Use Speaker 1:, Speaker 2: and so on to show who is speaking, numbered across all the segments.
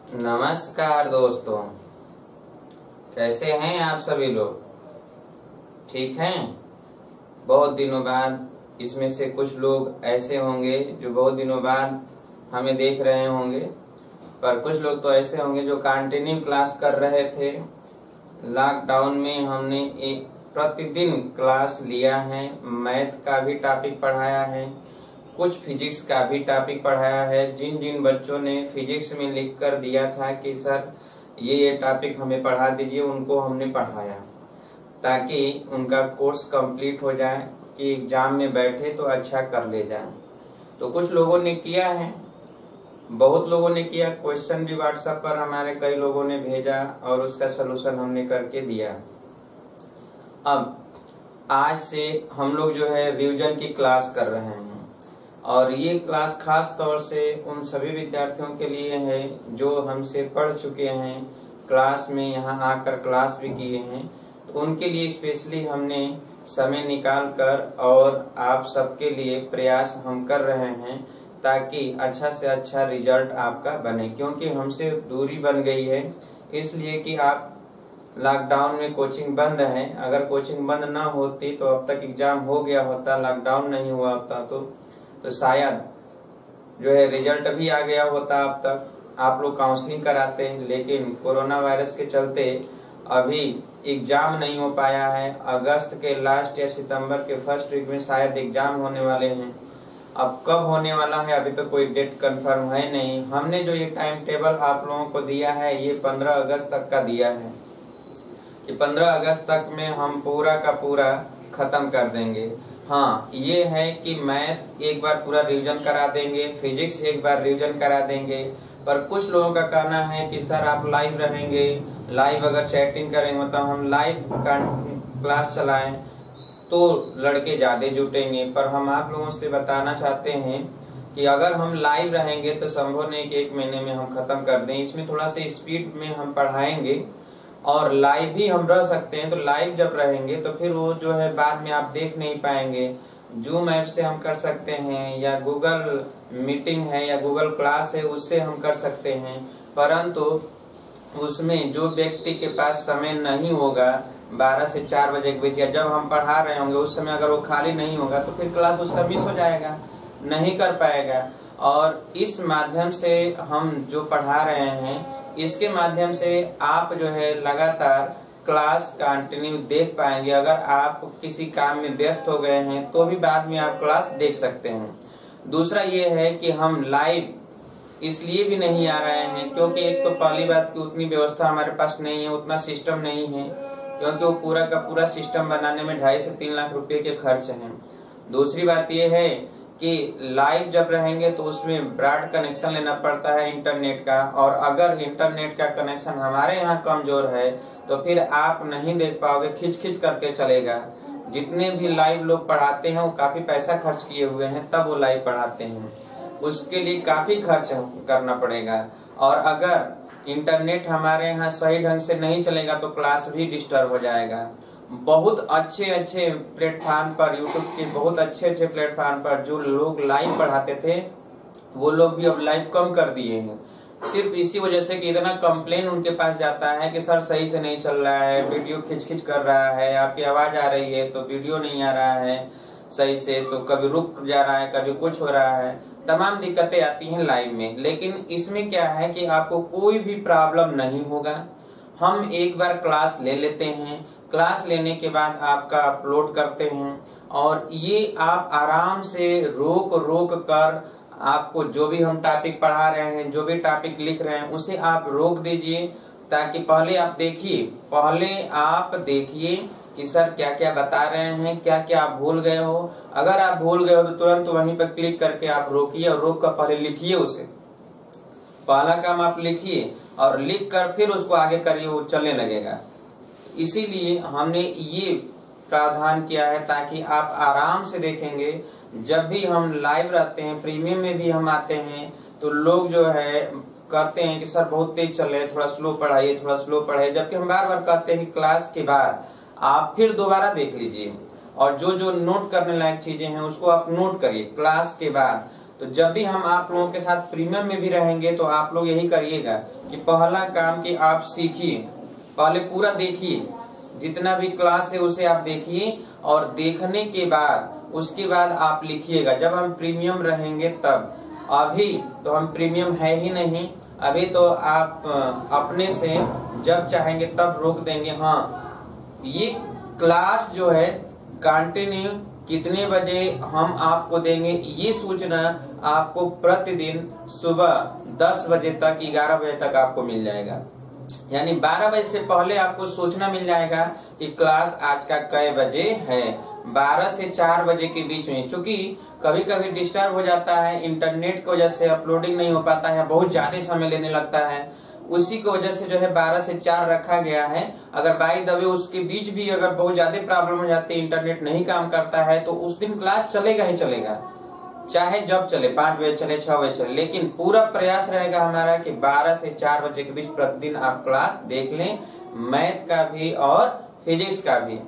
Speaker 1: नमस्कार दोस्तों, कैसे हैं आप सभी लोग? ठीक हैं? बहुत दिनों बाद इसमें से कुछ लोग ऐसे होंगे जो बहुत दिनों बाद हमें देख रहे होंगे, पर कुछ लोग तो ऐसे होंगे जो कंटिन्यू क्लास कर रहे थे। लॉकडाउन में हमने एक प्रतिदिन क्लास लिया है, मैथ का भी टॉपिक पढ़ाया है, कुछ फिजिक्स का भी टॉपिक पढ़ाया है। जिन जिन बच्चों ने फिजिक्स में लिख कर दिया था कि सर ये टॉपिक हमें पढ़ा दीजिए, उनको हमने पढ़ाया ताकि उनका कोर्स कंप्लीट हो जाए कि एग्जाम में बैठे तो अच्छा कर ले जाए। तो कुछ लोगों ने किया है, बहुत लोगों ने किया। क्वेश्चन भी व्हाट्सएप पर हमारे कई लोगों ने भेजा और उसका सलूशन हमने करके दिया। अब आज से हम लोग जो है रिवीजन की क्लास कर रहे हैं और ये क्लास खास तौर से उन सभी विद्यार्थियों के लिए है जो हमसे पढ़ चुके हैं, क्लास में यहाँ आकर क्लास भी किए हैं। तो उनके लिए स्पेशली हमने समय निकाल कर और आप सबके लिए प्रयास हम कर रहे हैं ताकि अच्छा से अच्छा रिजल्ट आपका बने। क्योंकि हमसे दूरी बन गई है, इसलिए कि आप लॉकडाउन में कोचिंग बंद है। अगर कोचिंग बंद ना होती तो अब तक एग्जाम हो गया होता, लॉकडाउन नहीं हुआ होता तो शायद जो है रिजल्ट भी आ गया होता। अब तक आप लोग काउंसलिंग कराते, लेकिन कोरोना वायरस के चलते अभी एग्जाम नहीं हो पाया है। अगस्त के लास्ट या सितंबर के फर्स्ट वीक में शायद एग्जाम होने वाले हैं। अब कब होने वाला है अभी तो कोई डेट कंफर्म है नहीं। हमने जो ये टाइम टेबल आप लोगों को दिया है ये 15 अगस्त तक का दिया है कि 15 अगस्त तक में हम पूरा का पूरा खत्म कर देंगे। हाँ, ये है कि मैथ एक बार पूरा रिवीजन करा देंगे, फिजिक्स एक बार रिवीजन करा देंगे। पर कुछ लोगों का कहना है कि सर आप लाइव रहेंगे, लाइव अगर चैटिंग करेंगे मतलब हम लाइव क्लास चलाएं तो लड़के ज्यादा जुटेंगे। पर हम आप लोगों से बताना चाहते हैं कि अगर हम लाइव रहेंगे तो संभव नहीं कि 1 महीने में हम खत्म कर दें। इसमें थोड़ा सा स्पीड में हम पढ़ाएंगे और लाइव भी हम रह सकते हैं। तो लाइव जब रहेंगे तो फिर वो जो है बाद में आप देख नहीं पाएंगे। जूम ऐप से हम कर सकते हैं या गूगल मीटिंग है या गूगल क्लास है उससे हम कर सकते हैं। परंतु उसमें जो व्यक्ति के पास समय नहीं होगा 12 से 4 बजे के बीच या जब हम पढ़ा रहे होंगे उस समय अगर वो खाली नहीं होगा तो फिर क्लास उसका मिस हो जाएगा, नहीं कर पाएगा। और इस माध्यम से हम जो पढ़ा रहे हैं इसके माध्यम से आप जो है लगातार क्लास कंटिन्यू देख पाएंगे। अगर आप किसी काम में व्यस्त हो गए हैं तो भी बाद में आप क्लास देख सकते हैं। दूसरा ये है कि हम लाइव इसलिए भी नहीं आ रहे हैं क्योंकि एक तो पहली बात की उतनी व्यवस्था हमारे पास नहीं है, उतना सिस्टम नहीं है, क्योंकि वो पूरा का पूरा सिस्टम बनाने में 2.5 से 3 लाख रुपए के खर्च हैं। दूसरी बात ये है कि लाइव जब रहेंगे तो उसमें ब्रॉड कनेक्शन लेना पड़ता है इंटरनेट का, और अगर इंटरनेट का कनेक्शन हमारे यहाँ कमजोर है तो फिर आप नहीं देख पाओगे, खिंच खिंच करके चलेगा। जितने भी लाइव लोग पढ़ाते हैं वो काफी पैसा खर्च किए हुए हैं तब वो लाइव पढ़ाते हैं, उसके लिए काफी खर्च करना पड़ेगा। और अगर इंटरनेट हमारे यहाँ सही ढंग से नहीं चलेगा तो क्लास भी डिस्टर्ब हो जाएगा। बहुत अच्छे अच्छे प्लेटफॉर्म पर, यूट्यूब के बहुत अच्छे अच्छे प्लेटफॉर्म पर जो लोग लाइव पढ़ाते थे वो लोग भी अब लाइव कम कर दिए हैं, सिर्फ इसी वजह से कि इतना कंप्लेन उनके पास जाता है कि सर सही से नहीं चल रहा है, वीडियो खिंच खिंच कर रहा है, आपकी आवाज आ रही है तो वीडियो नहीं आ रहा है सही से, तो कभी रुक जा रहा है, कभी कुछ हो रहा है, तमाम दिक्कतें आती हैं लाइव में। लेकिन इसमें क्या है कि आपको कोई भी प्रॉब्लम नहीं होगा। हम एक बार क्लास ले लेते हैं, क्लास लेने के बाद आपका अपलोड करते हैं और ये आप आराम से रोक रोक कर आपको जो भी हम टॉपिक पढ़ा रहे हैं, जो भी टॉपिक लिख रहे हैं उसे आप रोक दीजिए ताकि पहले आप देखिए कि सर क्या क्या बता रहे हैं, क्या क्या आप भूल गए हो। अगर आप भूल गए हो तो तुरंत वहीं पर क्लिक करके आप रोकिए और रोक कर पहले लिखिए, उसे पहला काम आप लिखिए और लिख कर फिर उसको आगे करिए, वो चलने लगेगा। इसीलिए हमने ये प्रावधान किया है ताकि आप आराम से देखेंगे। जब भी हम लाइव रहते हैं, प्रीमियम में भी हम आते हैं तो लोग जो है कहते हैं कि सर बहुत तेज चल रहे हैं, थोड़ा स्लो पढ़ाइए, थोड़ा स्लो पढ़ाइए, जबकि हम बार बार कहते हैं कि क्लास के बाद आप फिर दोबारा देख लीजिए और जो जो नोट करने लायक चीजें हैं उसको आप नोट करिए क्लास के बाद। तो जब भी हम आप लोगों के साथ प्रीमियम में भी रहेंगे तो आप लोग यही करिएगा कि पहला काम कि आप सीखिए, पहले पूरा देखिए, जितना भी क्लास है उसे आप देखिए और देखने के बाद उसके बाद आप लिखिएगा। जब हम प्रीमियम रहेंगे तब, अभी तो हम प्रीमियम है ही नहीं, अभी तो आप अपने से जब चाहेंगे तब रोक देंगे। हाँ, ये क्लास जो है कंटिन्यू कितने बजे हम आपको देंगे ये सूचना आपको प्रतिदिन सुबह 10 बजे तक 11 बजे तक आपको मिल जाएगा। यानी 12 बजे से पहले आपको सूचना मिल जाएगा कि क्लास आज का कई बजे है। 12 से 4 बजे के बीच में, चूंकि कभी कभी डिस्टर्ब हो जाता है, इंटरनेट की वजह से अपलोडिंग नहीं हो पाता है, बहुत ज्यादा समय लेने लगता है, उसी की वजह से जो है 12 से 4 रखा गया है। अगर बाई द वे उसके बीच भी अगर बहुत ज्यादा प्रॉब्लम हो जाती है, इंटरनेट नहीं काम करता है, तो उस दिन क्लास चलेगा ही चलेगा, चाहे जब चले, 5 बजे चले, 6 बजे चले, लेकिन पूरा प्रयास रहेगा हमारा कि 12 से 4 बजे के बीच प्रतिदिन आप क्लास देख लें, मैथ का भी और फिजिक्स का भी।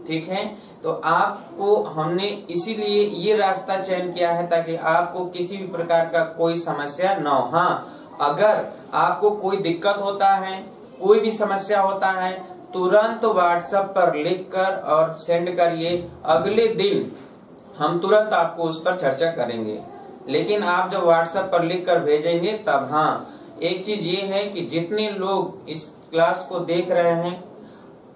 Speaker 1: ठीक है, तो आपको हमने इसीलिए ये रास्ता चयन किया है ताकि आपको किसी भी प्रकार का कोई समस्या न हो। हाँ, अगर आपको कोई दिक्कत होता है, कोई भी समस्या होता है, तुरंत व्हाट्सएप पर लिखकर और सेंड करिए, अगले दिन हम तुरंत आपको उस पर चर्चा करेंगे। लेकिन आप जब व्हाट्सएप पर लिख कर भेजेंगे तब। हाँ, एक चीज ये है कि जितने लोग इस क्लास को देख रहे हैं,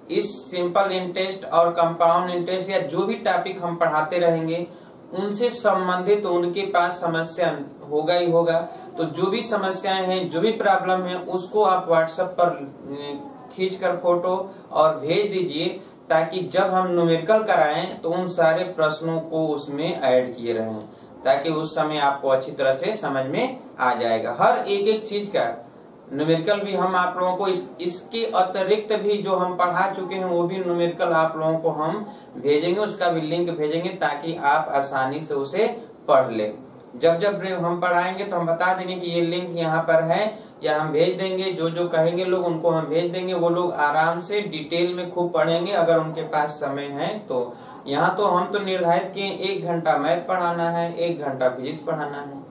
Speaker 1: इस सिंपल इंटरेस्ट और कंपाउंड इंटरेस्ट या जो भी टॉपिक हम पढ़ाते रहेंगे उनसे संबंधित तो उनके पास समस्या होगा ही होगा। तो जो भी समस्याएं हैं, जो भी प्रॉब्लम है, उसको आप व्हाट्सएप पर खींचकर फोटो और भेज दीजिए ताकि जब हम न्यूमेरिकल कराएं तो उन सारे प्रश्नों को उसमें ऐड किए रहें, ताकि उस समय आपको अच्छी तरह से समझ में आ जाएगा। हर एक एक चीज का न्यूमेरिकल भी हम आप लोगों को इसके अतिरिक्त भी जो हम पढ़ा चुके हैं वो भी न्यूमेरिकल आप लोगों को हम भेजेंगे, उसका भी लिंक भेजेंगे ताकि आप आसानी से उसे पढ़ लें। जब जब हम पढ़ाएंगे तो हम बता देंगे कि ये लिंक यहाँ पर है, या हम भेज देंगे, जो जो कहेंगे लोग उनको हम भेज देंगे, वो लोग आराम से डिटेल में खूब पढ़ेंगे अगर उनके पास समय है तो। यहाँ तो हम तो निर्धारित किए 1 घंटा मैथ पढ़ाना है, 1 घंटा फिजिक्स पढ़ाना है,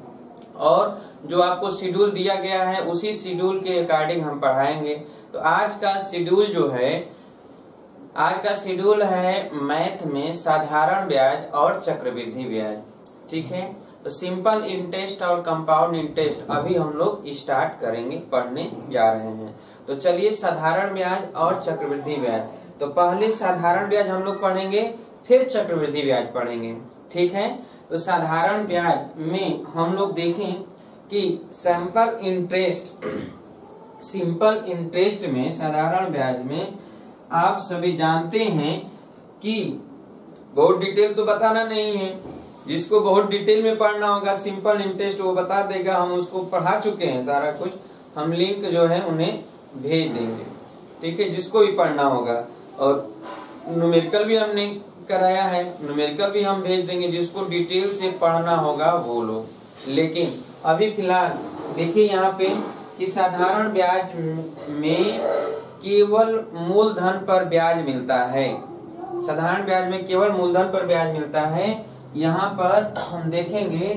Speaker 1: और जो आपको शेड्यूल दिया गया है उसी शेड्यूल के अकॉर्डिंग हम पढ़ाएंगे। तो आज का शेड्यूल जो है, आज का शेड्यूल है मैथ में साधारण ब्याज और चक्रवृद्धि ब्याज। ठीक है, तो सिंपल इंटरेस्ट और कंपाउंड इंटरेस्ट अभी हम लोग स्टार्ट करेंगे, पढ़ने जा रहे हैं। तो चलिए, साधारण ब्याज और चक्रवृद्धि ब्याज। तो पहले साधारण ब्याज हम लोग पढ़ेंगे, फिर चक्रवृद्धि ब्याज पढ़ेंगे। ठीक है, तो साधारण ब्याज में हम लोग देखें कि सिंपल इंटरेस्ट में, साधारण ब्याज में आप सभी जानते हैं कि बहुत डिटेल तो बताना नहीं है, जिसको बहुत डिटेल में पढ़ना होगा सिंपल इंटरेस्ट वो बता देगा, हम उसको पढ़ा चुके हैं सारा कुछ, हम लिंक जो है उन्हें भेज देंगे। ठीक है, जिसको भी पढ़ना होगा, और न्यूमेरिकल भी हमने कराया है, न्यूमेरिकल भी हम भेज देंगे, जिसको डिटेल से पढ़ना होगा वो लोग। लेकिन अभी फिलहाल देखिए यहाँ पे कि साधारण ब्याज में केवल मूलधन पर ब्याज मिलता है। साधारण ब्याज में केवल मूलधन पर ब्याज मिलता है। यहाँ पर हम देखेंगे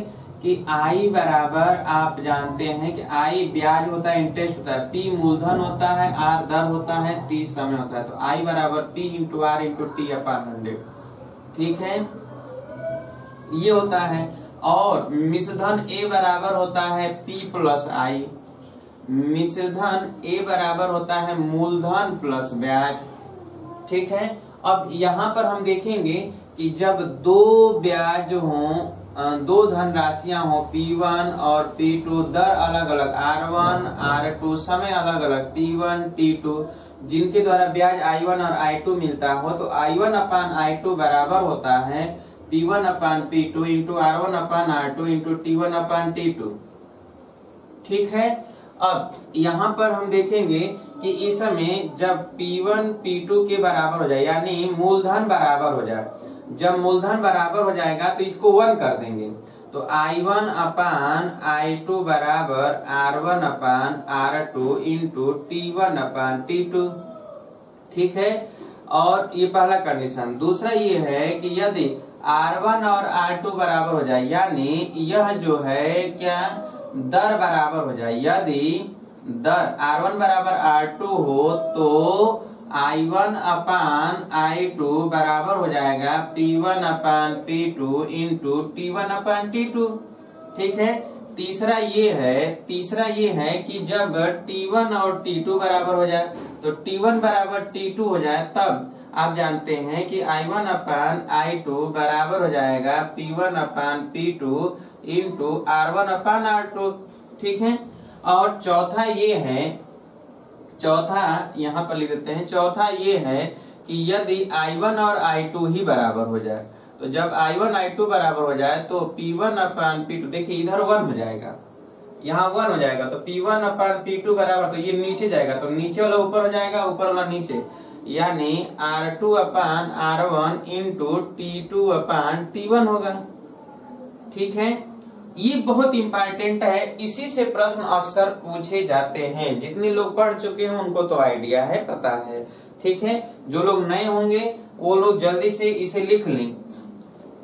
Speaker 1: कि I बराबर, आप जानते हैं कि I ब्याज होता है, इंटरेस्ट होता है, P मूलधन होता है, R दर होता है, T समय होता है। तो I बराबर P into R into T upon 100। ठीक है, ये होता है। और मिश्रधन A बराबर होता है P प्लस I। मिश्रधन A बराबर होता है मूलधन प्लस ब्याज। ठीक है, अब यहाँ पर हम देखेंगे कि जब दो ब्याज हों, दो धनराशियां हो P1 और P2, दर अलग अलग R1 R2, समय अलग अलग T1 T2, जिनके द्वारा ब्याज I1 और I2 मिलता हो, तो I1 अपान I2 बराबर होता है P1 अपान P2 इंटू R1 अपान R2 इंटू T1 अपान T2। ठीक है, अब यहाँ पर हम देखेंगे कि इस समय जब P1 P2 के बराबर हो जाए, यानी मूलधन बराबर हो जाए, जब मूलधन बराबर हो जाएगा तो इसको 1 कर देंगे, तो I1 अपान I2 बराबर R1 अपान R2 इंटू T1 अपान T2। ठीक है, और ये पहला कंडीशन। दूसरा ये है कि यदि R1 और R2 बराबर हो जाए, यानी यह जो है क्या दर बराबर हो जाए। यदि दर R1 बराबर R2 हो तो I1 अपान I2 बराबर हो जाएगा P1 अपान P2 इंटू T1 अपान T2। ठीक है। तीसरा ये है कि जब T1 और T2 बराबर हो जाए तो T1 बराबर T2 हो जाए, तब आप जानते हैं कि I1 अपान I2 बराबर हो जाएगा P1 अपान P2 इंटू R1 अपान R2। ठीक है। और चौथा यहाँ पर लिख देते हैं, चौथा ये है कि यदि I1 और I2 ही बराबर हो जाए, तो जब I1 I2 बराबर हो जाए तो P1 अपान P2, देखिए इधर 1 हो जाएगा, यहाँ 1 हो जाएगा, तो P1 अपान P2 बराबर, तो ये नीचे जाएगा तो नीचे वाला ऊपर हो जाएगा, ऊपर वाला नीचे, यानी R2 अपान R1 इंटू T2 अपान T1 होगा। ठीक है। ये बहुत इंपॉर्टेंट है, इसी से प्रश्न अक्सर पूछे जाते हैं। जितने लोग पढ़ चुके हैं उनको तो आइडिया है, पता है। ठीक है। जो लोग नए होंगे वो लोग जल्दी से इसे लिख लें,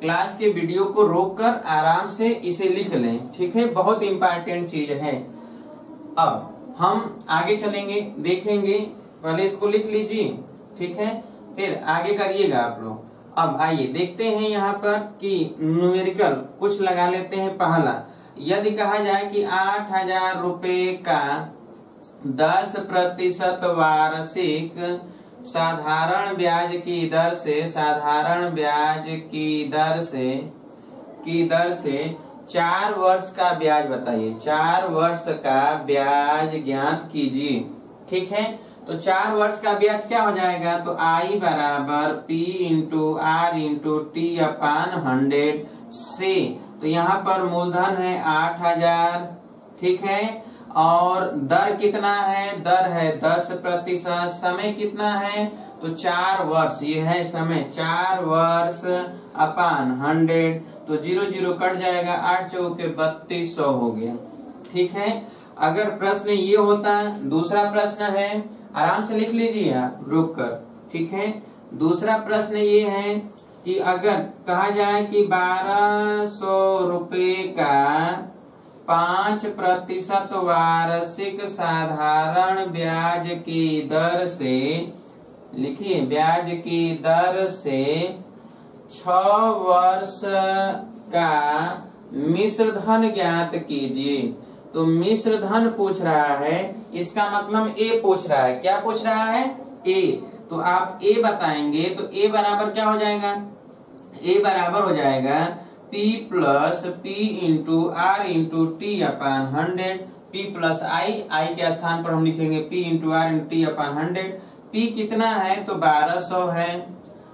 Speaker 1: क्लास के वीडियो को रोककर आराम से इसे लिख लें। ठीक है। बहुत इंपॉर्टेंट चीज है। अब हम आगे चलेंगे, देखेंगे, पहले इसको लिख लीजिए। ठीक है। फिर आगे करिएगा आप लोग। अब आइए देखते हैं यहाँ पर कि न्यूमेरिकल कुछ लगा लेते हैं। पहला, यदि कहा जाए कि 8,000 रुपए का 10% वार्षिक साधारण ब्याज की दर से 4 वर्ष का ब्याज बताइए। 4 वर्ष का ब्याज ज्ञात कीजिए। ठीक है। तो 4 वर्ष का ब्याज क्या हो जाएगा, तो I बराबर P into R into T अपान 100 से, तो यहाँ पर मूलधन है 8,000। ठीक है। और दर कितना है, दर है 10%। समय कितना है, तो 4 वर्ष, ये है समय 4 वर्ष अपान 100, तो 0 0 कट जाएगा, 8 चौके 3200 हो गया। ठीक है। अगर प्रश्न ये होता, दूसरा प्रश्न है, आराम से लिख लीजिए आप रुक कर। ठीक है। दूसरा प्रश्न ये है कि अगर कहा जाए कि 1200 रुपए का 5% वार्षिक साधारण ब्याज की दर से, लिखिए ब्याज की दर से 6 वर्ष का मिश्र धन ज्ञात कीजिए। तो मिश्र धन पूछ रहा है, इसका मतलब ए पूछ रहा है। क्या पूछ रहा है, ए। तो आप ए बताएंगे तो ए बराबर क्या हो जाएगा, ए बराबर हो जाएगा P plus P into R into T upon 100। P plus I के स्थान पर हम लिखेंगे P into R into T अपान 100। P कितना है, तो 1200 है,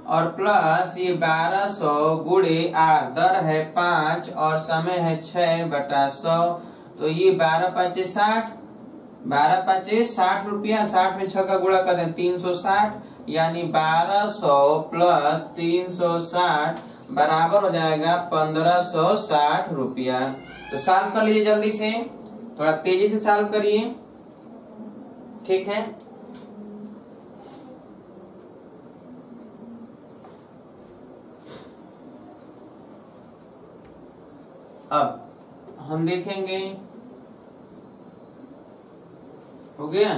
Speaker 1: और प्लस ये 1200 गुणे R, दर है 5 और समय है 6/100, तो ये 12 5 60, 12 5 60 रुपया, 60 में 6 का गुणा कर दें 360, यानी 1200 प्लस 360 बराबर हो जाएगा 1560 रुपया। तो सॉल्व कर लीजिए जल्दी से, थोड़ा तेजी से सॉल्व करिए। ठीक है। अब हम देखेंगे, हो गया।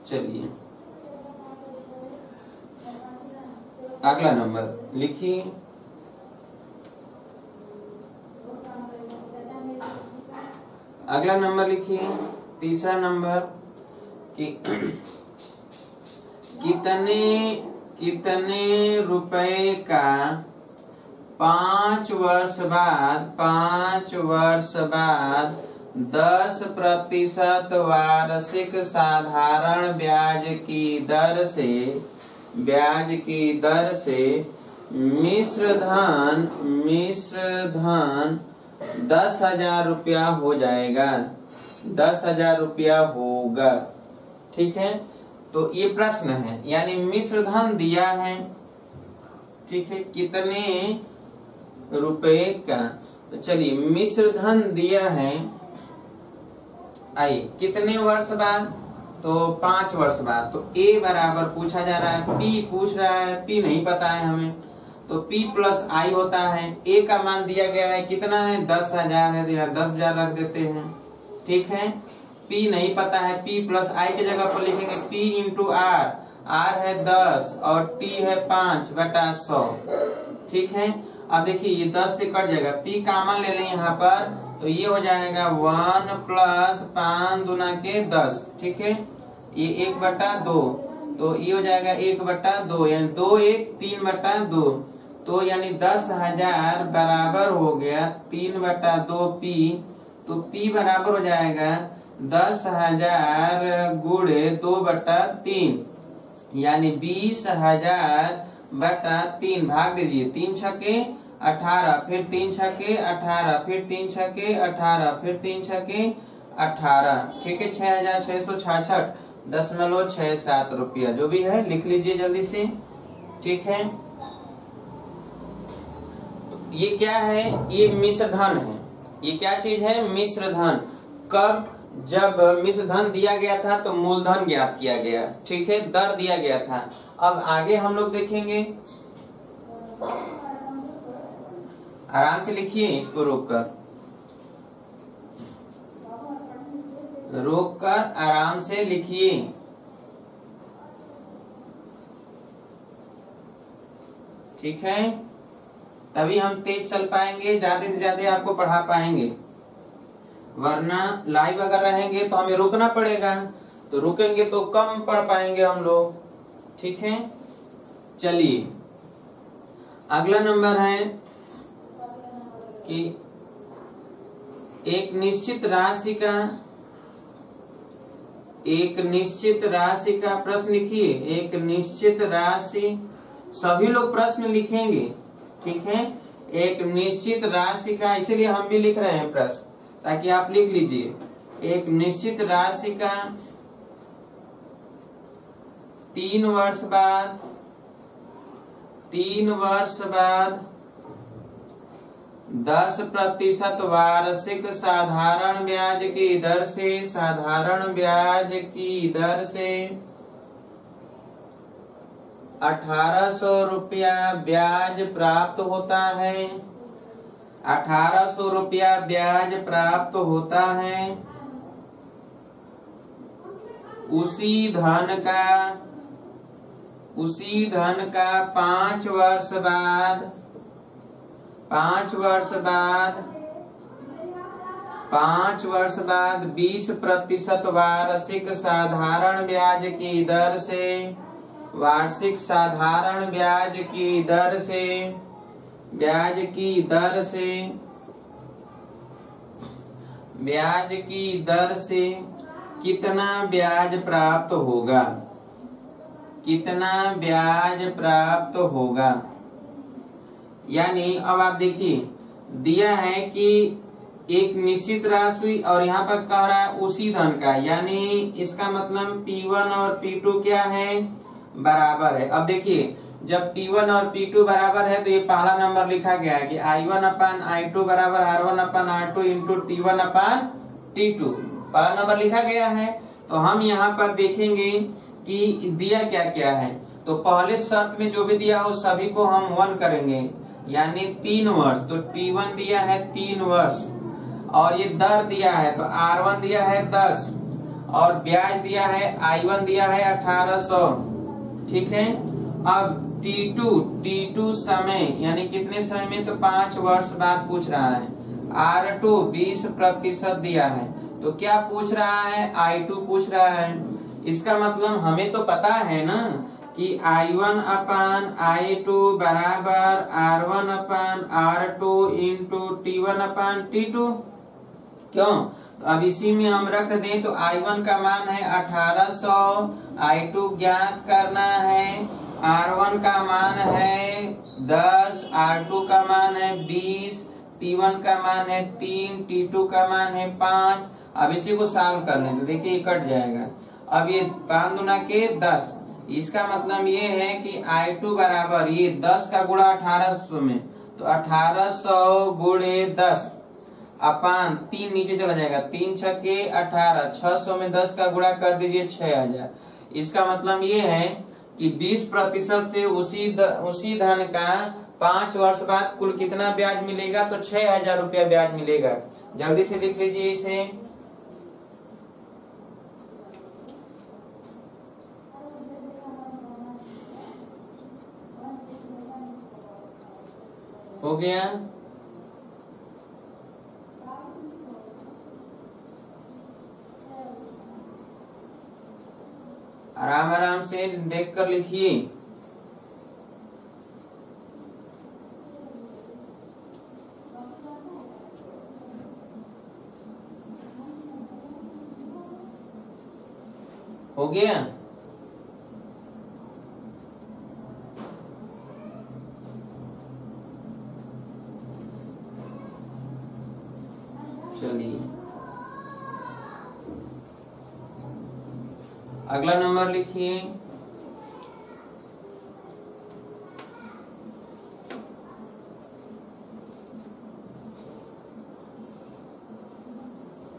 Speaker 1: चलिए अगला नंबर लिखिए। अगला नंबर लिखिए, तीसरा नंबर कि कितने रुपए का 5 वर्ष बाद 10% वार्षिक साधारण ब्याज की दर से मिश्र धन 10,000 रुपया हो जाएगा, 10,000 रुपया होगा। ठीक है। तो ये प्रश्न है, यानी मिश्र धन दिया है। ठीक है। कितने रुपए का, तो चलिए मिश्र धन दिया है, आइए कितने वर्ष बाद, तो 5 वर्ष बाद। तो ए बराबर पूछा जा रहा है, पी पूछ रहा है, पी नहीं पता है हमें, तो P प्लस I होता है। A का मान दिया गया है कितना है 10,000 है, 10,000 रख देते हैं। ठीक है, P नहीं पता है, P प्लस I की जगह पर लिखेंगे P इंटू R। R है 10 और T है 5/100। ठीक है, अब देखिए ये 10 से कट जाएगा, P कॉमन ले लें यहाँ पर, तो ये हो जाएगा 1 प्लस 5 दूना के 10। ठीक है, ये 1/2, तो ये हो जाएगा 1/2 यानी 2 1 3/2, तो यानी 10,000 बराबर हो गया 3/2 P। तो P बराबर हो जाएगा 10,000 गुणे 2/3 यानी 20,000/3। भाग दीजिए, 3 छके 18, फिर 3 छके 18, फिर 3 छके 18, फिर 3 छके 18। ठीक है, 6,666.67 रुपया जो भी है लिख लीजिए जल्दी से। ठीक है, ये क्या है, ये मिश्र धन है। ये क्या चीज है, मिश्र धन। कब, जब मिश्र धन दिया गया था तो मूलधन ज्ञात किया गया। ठीक है, दर दिया गया था। अब आगे हम लोग देखेंगे, आराम से लिखिए, इसको रोककर आराम से लिखिए। ठीक है, तभी हम तेज चल पाएंगे, ज्यादा से ज्यादा आपको पढ़ा पाएंगे। वरना लाइव अगर रहेंगे तो हमें रुकना पड़ेगा, तो रुकेंगे तो कम पढ़ पाएंगे हम लोग। ठीक है, चलिए अगला नंबर है कि एक निश्चित राशि का प्रश्न लिखिए। एक निश्चित राशि, सभी लोग प्रश्न लिखेंगे। ठीक है, एक निश्चित राशि का, इसीलिए हम भी लिख रहे हैं प्रश्न, ताकि आप लिख लीजिए। एक निश्चित राशि का 3 वर्ष बाद 10% वार्षिक साधारण ब्याज की दर से 1,800 रुपया ब्याज प्राप्त होता है। 1,800 रुपया ब्याज प्राप्त होता है। उसी धन का 5 वर्ष बाद 20% वार्षिक साधारण ब्याज की दर से कितना ब्याज प्राप्त होगा। यानी अब आप देखिए, दिया है कि एक निश्चित राशि और यहाँ पर कह रहा है उसी धन का, यानी इसका मतलब P1 और P2 क्या है, बराबर है। अब देखिए, जब P1 और P2 बराबर है तो ये पहला नंबर लिखा गया है कि I1/I2 बराबर R1/R2 इंटू T1/T2, पहला नंबर लिखा गया है। तो हम यहाँ पर देखेंगे कि दिया क्या क्या है। तो पहले शर्त में जो भी दिया हो सभी को हम 1 करेंगे, यानी 3 वर्ष। तो T1 दिया है 3 वर्ष, और ये दर दिया है तो R1 दिया है 10, और ब्याज दिया है I1 दिया है 1,800। ठीक है, अब T2 समय, यानी कितने समय में, तो 5 वर्ष बाद पूछ रहा है। R2 20% दिया है, तो क्या पूछ रहा है, I2 पूछ रहा है। इसका मतलब हमें तो पता है ना कि I1/I2 बराबर R1/R2 इंटू T1/T2। क्यों, तो अब इसी में हम रख दें तो I1 का मान है 1,800, I2 ज्ञात करना है, R1 का मान है 10, R2 का मान है 20, T1 का मान है 3, T2 का मान है 5। अब इसी को सॉल्व कर लें तो देखिए ये कट जाएगा। अब ये 5 दूना के 10, इसका मतलब ये है कि I2 बराबर ये 10 का गुणा 1,800 में, तो 1,800 गुणे 10 अपान 3 नीचे चला जाएगा, 3 छके 18, 600 में 10 का गुणा कर दीजिए 6,000। इसका मतलब ये है कि 20% से उसी धन का 5 वर्ष बाद कुल कितना ब्याज मिलेगा? तो 6,000 रुपया ब्याज मिलेगा। जल्दी से लिख लीजिए इसे। हो गया? आराम आराम से देख कर लिखिए। हो गया? चलिए अगला नंबर लिखिए।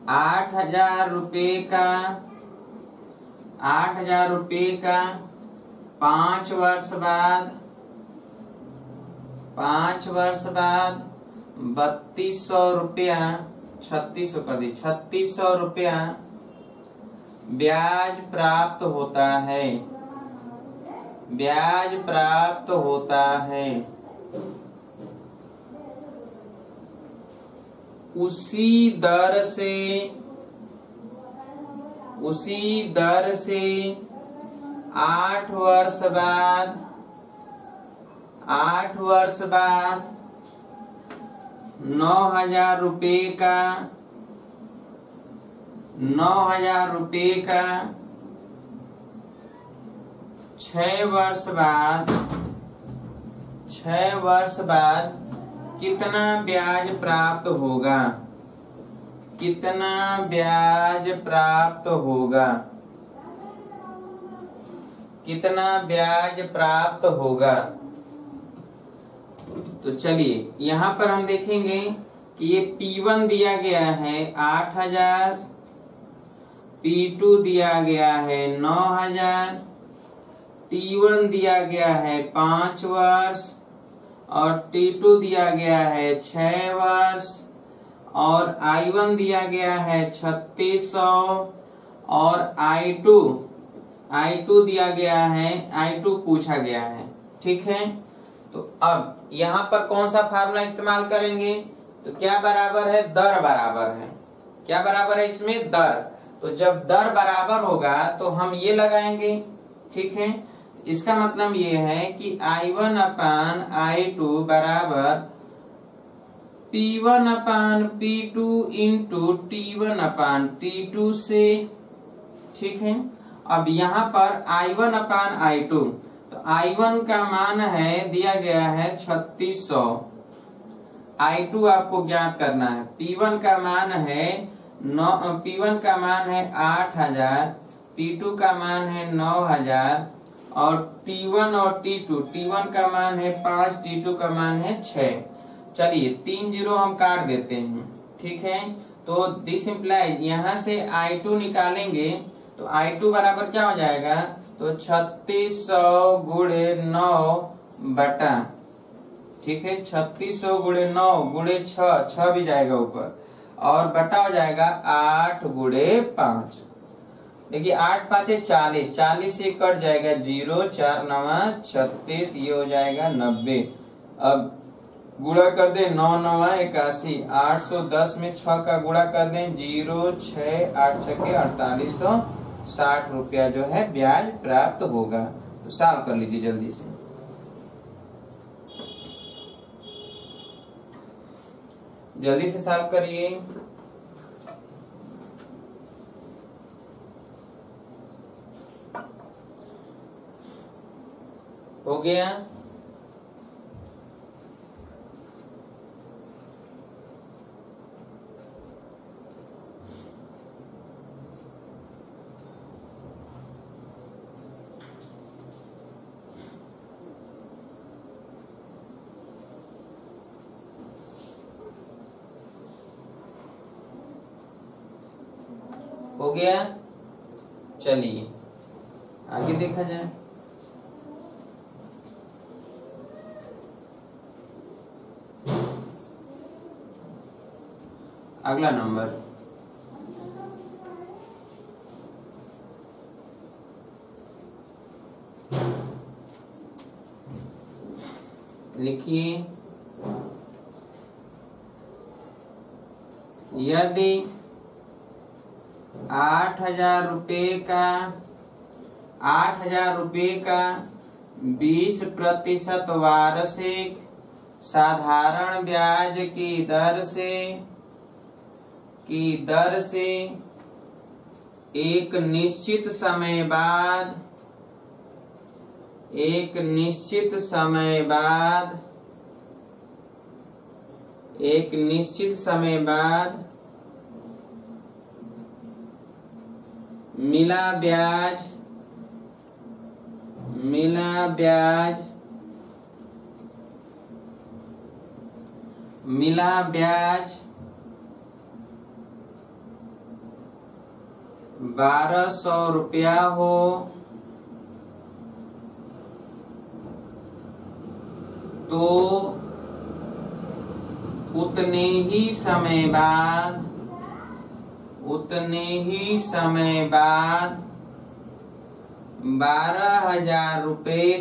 Speaker 1: आठ हजार रुपये का 5 वर्ष बाद 3200 रुपया 3600 रुपया ब्याज प्राप्त होता है। उसी दर से 8 वर्ष बाद 9,000 रुपये का 6 वर्ष बाद कितना ब्याज प्राप्त होगा? तो चलिए यहाँ पर हम देखेंगे कि ये P1 दिया गया है 8,000, P2 दिया गया है 9,000, T1 दिया गया है 5 वर्ष और T2 दिया गया है 6 वर्ष और I1 दिया गया है 3600 और I2 दिया गया है, I2 पूछा गया है। ठीक है, तो अब यहाँ पर कौन सा फार्मूला इस्तेमाल करेंगे? तो क्या बराबर है? दर बराबर है। क्या बराबर है इसमें? दर। तो जब दर बराबर होगा तो हम ये लगाएंगे। ठीक है, इसका मतलब ये है कि I1 अपान I2 बराबर P1 अपान P2 इंटू T1 अपान T2 से। ठीक है, अब यहाँ पर I1 अपान I2, तो I1 का मान है दिया गया है 3600, I2 आपको ज्ञात करना है। P1 का मान है 8,000, P2 का मान है 9,000 और T1 और T1 का मान है 5, T2 का मान है 6। चलिए 3 जीरो हम काट देते हैं। ठीक है, तो दिस इम्प्लाइज यहाँ से I2 निकालेंगे तो I2 बराबर क्या हो जाएगा? तो 3600 गुणे 9 बटा, ठीक है, 3600 गुणे 9 गुणे 6 भी जाएगा ऊपर और बटा हो जाएगा 8 गुणे 5। देखिए 8 5 40, 40 से कट जाएगा 0, 4 9 36, ये हो जाएगा 90। अब गुणा कर दें 9 9 81, 810 में 6 का गुणा कर दें 0 6 8 6 के 4860 रुपया जो है ब्याज प्राप्त होगा। तो सॉल्व कर लीजिए जल्दी से। जल्दी से सॉल्व करिए। हो गया? हो गया? चलिए आगे देखा जाए। अगला नंबर, लिखिए, यदि 8,000 रुपये का 20% वार्षिक साधारण ब्याज की दर से एक निश्चित समय बाद मिला ब्याज 1,200 रुपया हो तो उतने ही समय बाद 12,000 रुपये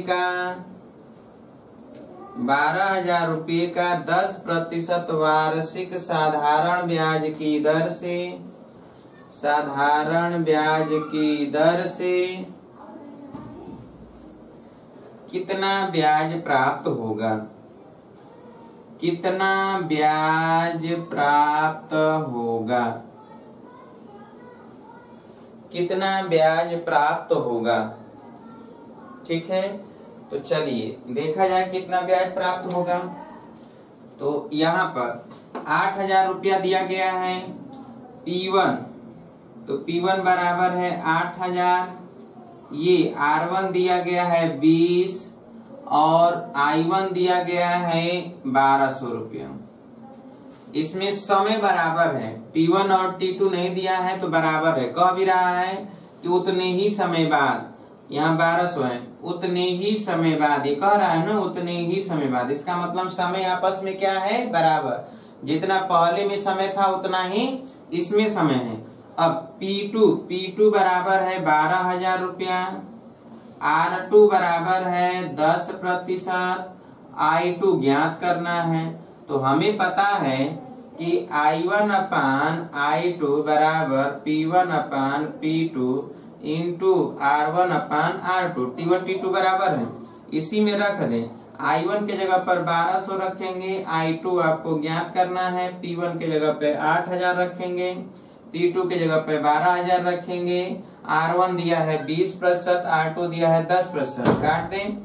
Speaker 1: का 10% वार्षिक साधारण ब्याज की दर से कितना ब्याज प्राप्त होगा? ठीक है, तो चलिए देखा जाए कितना ब्याज प्राप्त होगा। तो यहाँ पर 8,000 रुपया दिया गया है P1, तो P1 बराबर है 8,000, ये R1 दिया गया है 20 और I1 दिया गया है 1,200 रुपया। इसमें समय बराबर है, T1 और T2 नहीं दिया है तो बराबर है। कह भी रहा है कि उतने ही समय बाद, यहाँ 1,200 है, उतने ही समय बाद, ये कह रहा है ना उतने ही समय बाद। इसका मतलब समय आपस में क्या है? बराबर। जितना पहले में समय था उतना ही इसमें समय है। अब P2 बराबर है 12,000 रुपया, R2 बराबर है 10%, I2 ज्ञात करना है। तो हमें पता है कि I1 अपान I2 बराबर P1 अपान P2 इंटू R1 अपान R2। T1 T2 बराबर है, इसी में रख दें। I1 के जगह पर 1,200 रखेंगे, I2 आपको ज्ञात करना है, P1 के जगह पे 8,000 रखेंगे, P2 के जगह पे 12,000 रखेंगे। R1 दिया है 20%, R2 दिया है 10%। काट दें,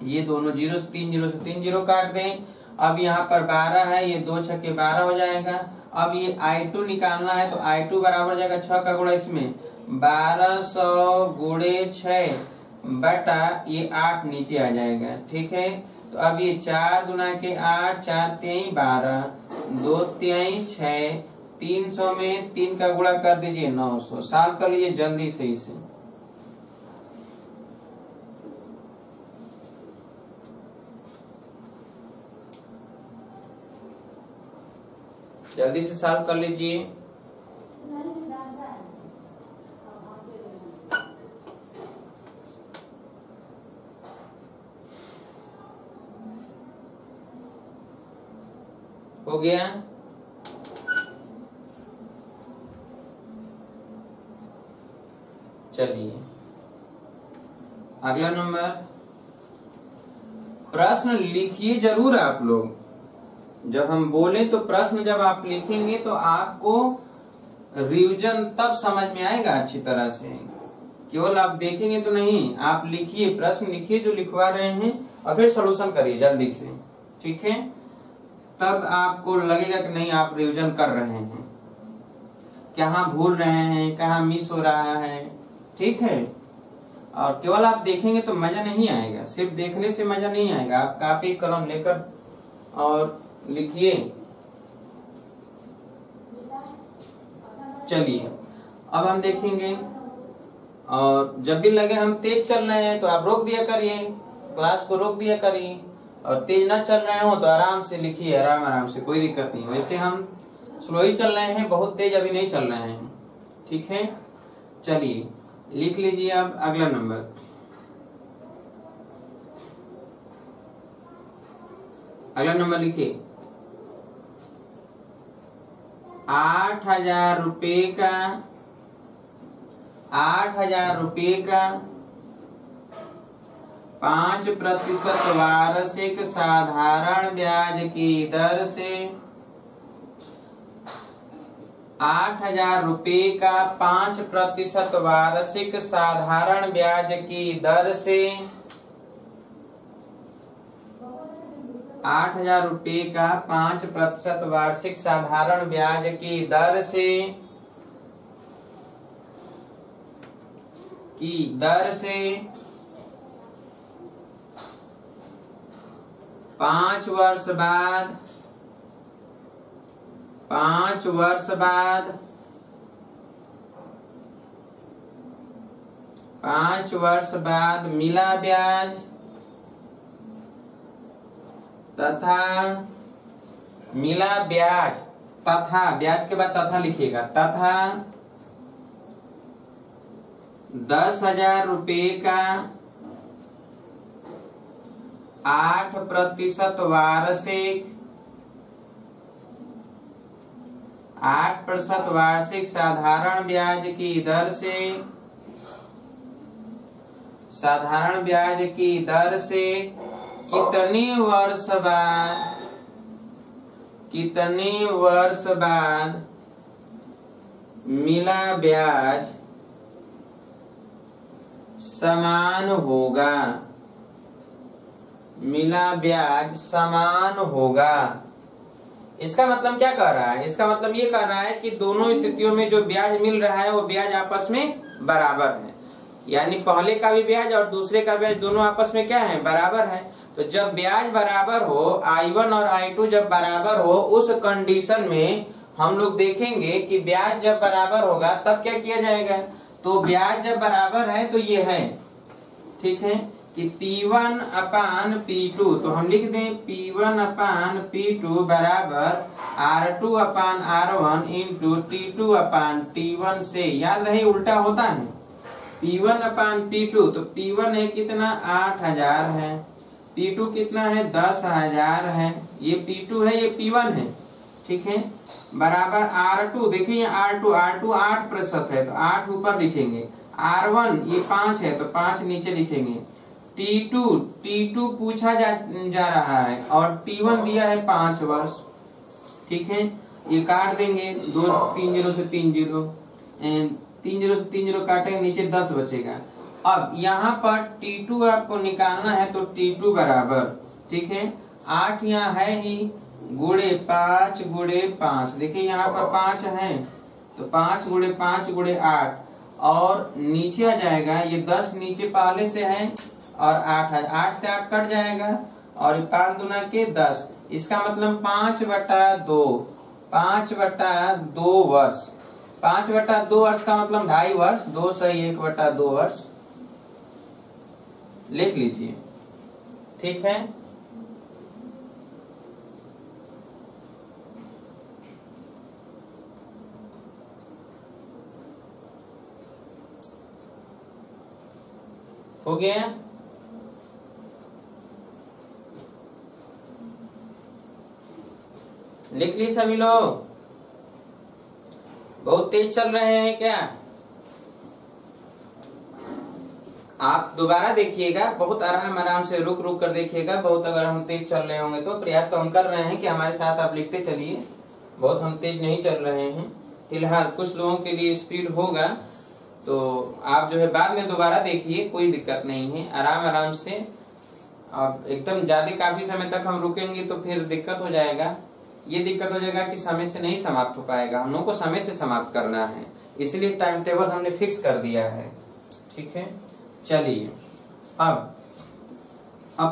Speaker 1: ये दोनों 0 से 3 0 काट दें। अब यहाँ पर 12 है, ये 2 छक्के 12 हो जाएगा। अब ये I2 निकालना है, तो I2 बराबर जाएगा 6 का गुणा इसमें 1200 गुणे 6 बटा ये 8 नीचे आ जाएगा। ठीक है, तो अब ये 4 गुना के 8, 4 तिहाई 12, 2 तिहाई 6, 300 में 3 का गुणा कर दीजिए 900। सॉल्व कर लीजिए जल्दी से इसे। जल्दी से सॉल्व कर लीजिए। हो गया? चलिए अगला नंबर, प्रश्न लिखिए जरूर आप लोग। जब हम बोले तो प्रश्न जब आप लिखेंगे तो आपको रिवीजन तब समझ में आएगा अच्छी तरह से। केवल आप देखेंगे तो नहीं, आप लिखिए, प्रश्न लिखिए जो लिखवा रहे हैं और फिर सॉल्यूशन करिए जल्दी से। ठीक है, तब आपको लगेगा कि नहीं आप रिवीजन कर रहे हैं, कहाँ भूल रहे हैं, कहाँ मिस हो रहा है। ठीक है, और केवल आप देखेंगे तो मजा नहीं आएगा, सिर्फ देखने से मजा नहीं आएगा। आप कॉपी कलम लेकर और लिखिए। चलिए अब हम देखेंगे, और जब भी लगे हम तेज चल रहे हैं तो आप रोक दिया करिए, क्लास को रोक दिया करिए, और तेज ना चल रहे हो तो आराम से लिखिए, आराम से, कोई दिक्कत नहीं। वैसे हम स्लो ही चल रहे हैं, बहुत तेज अभी नहीं चल रहे हैं। ठीक है, चलिए लिख लीजिए अब अगला नंबर। अगला नंबर लिखिए 8,000 रुपये का 5% वार्षिक साधारण ब्याज की दर से 8,000 रुपये का 5% वार्षिक साधारण ब्याज की दर से 8,000 रुपये का 5% वार्षिक साधारण ब्याज की दर से 5 वर्ष बाद 5 वर्ष बाद मिला ब्याज तथा ब्याज के बाद तथा लिखिएगा, तथा 10,000 रुपये का 8% वार्षिक साधारण ब्याज की दर से कितने वर्ष बाद मिला ब्याज समान होगा। इसका मतलब क्या कह रहा है? इसका मतलब ये कह रहा है कि दोनों स्थितियों में जो ब्याज मिल रहा है वो ब्याज आपस में बराबर है, यानी पहले का भी ब्याज और दूसरे का ब्याज दोनों आपस में क्या है? बराबर है। तो जब ब्याज बराबर हो, I1 और I2 जब बराबर हो, उस कंडीशन में हम लोग देखेंगे कि ब्याज जब बराबर होगा तब क्या किया जाएगा। तो ब्याज जब बराबर है तो ये है, ठीक है, कि P1 अपान P2, तो हम लिख दें P1 अपान P2 बराबर R2 अपान R1 इंटू T2 अपान T1 से, याद रहे उल्टा होता है, P1 अपान P2, तो P1 है कितना 8,000 है, P2 कितना है 10,000 है, ये P2 है ये P1 है, ठीक है, बराबर R2, देखिए R2 8% है तो 8 ऊपर लिखेंगे, R1 ये 5 है तो 5 नीचे लिखेंगे, T2 पूछा जा रहा है और T1 दिया है 5 वर्ष, ठीक है, ये काट देंगे 3 0 से 3 0, 3 0 से 3 0 काटेंगे, नीचे 10 बचेगा। अब यहाँ पर T2 आपको निकालना है तो T2 बराबर, ठीक है, 8 यहाँ है ही, गुणे 5 गुणे 5, देखिए यहाँ पर 5 है तो 5 गुणे 5 गुणे 8, और नीचे आ जाएगा, ये 10 नीचे पहले से है और 8 है, 8 से 8 कट जाएगा और 5 दूना के 10, इसका मतलब 5/2, 5/2 वर्ष, 5/2 वर्ष का मतलब 2.5 वर्ष, 2 सही 1/2 वर्ष लिख लीजिए, ठीक है। हो गया? लिख ली सभी लोग? बहुत तेज चल रहे हैं क्या? आप दोबारा देखिएगा, बहुत आराम से रुक रुक कर देखिएगा। बहुत अगर हम तेज चल रहे होंगे तो प्रयास तो हम कर रहे हैं कि हमारे साथ आप लिखते चलिए, बहुत हम तेज नहीं चल रहे हैं फिलहाल। कुछ लोगों के लिए स्पीड होगा तो आप जो है बाद में दोबारा देखिए, कोई दिक्कत नहीं है, आराम से। अब एकदम ज्यादा काफी समय तक हम रुकेंगे तो फिर दिक्कत हो जाएगा, ये दिक्कत हो जाएगा कि समय से नहीं समाप्त हो पाएगा। हम लोगों को समय से समाप्त करना है, इसलिए टाइम टेबल हमने फिक्स कर दिया है, ठीक है। चलिए अब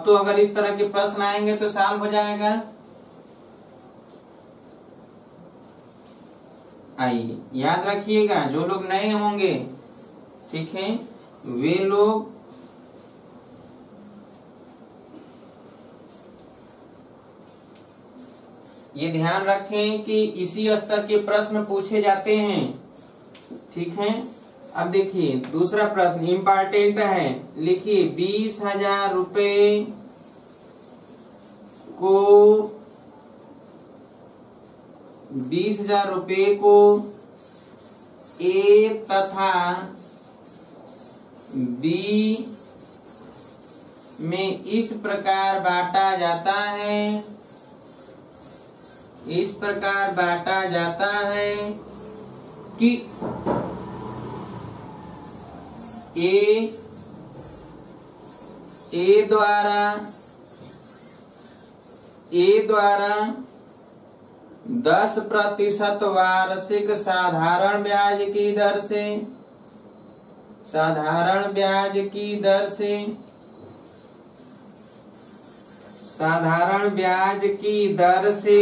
Speaker 1: तो अगर इस तरह के प्रश्न आएंगे तो सॉल्व हो जाएगा। आइए याद रखिएगा, जो लोग नए होंगे, ठीक है, वे लोग ये ध्यान रखें कि इसी स्तर के प्रश्न पूछे जाते हैं। ठीक है, अब देखिए दूसरा प्रश्न इम्पोर्टेंट है। लिखिए 20,000 रुपये को 20,000 रुपये को ए तथा बी में इस प्रकार बांटा जाता है, इस प्रकार बांटा जाता है कि ए द्वारा 10% वार्षिक साधारण ब्याज की दर से, साधारण ब्याज की दर से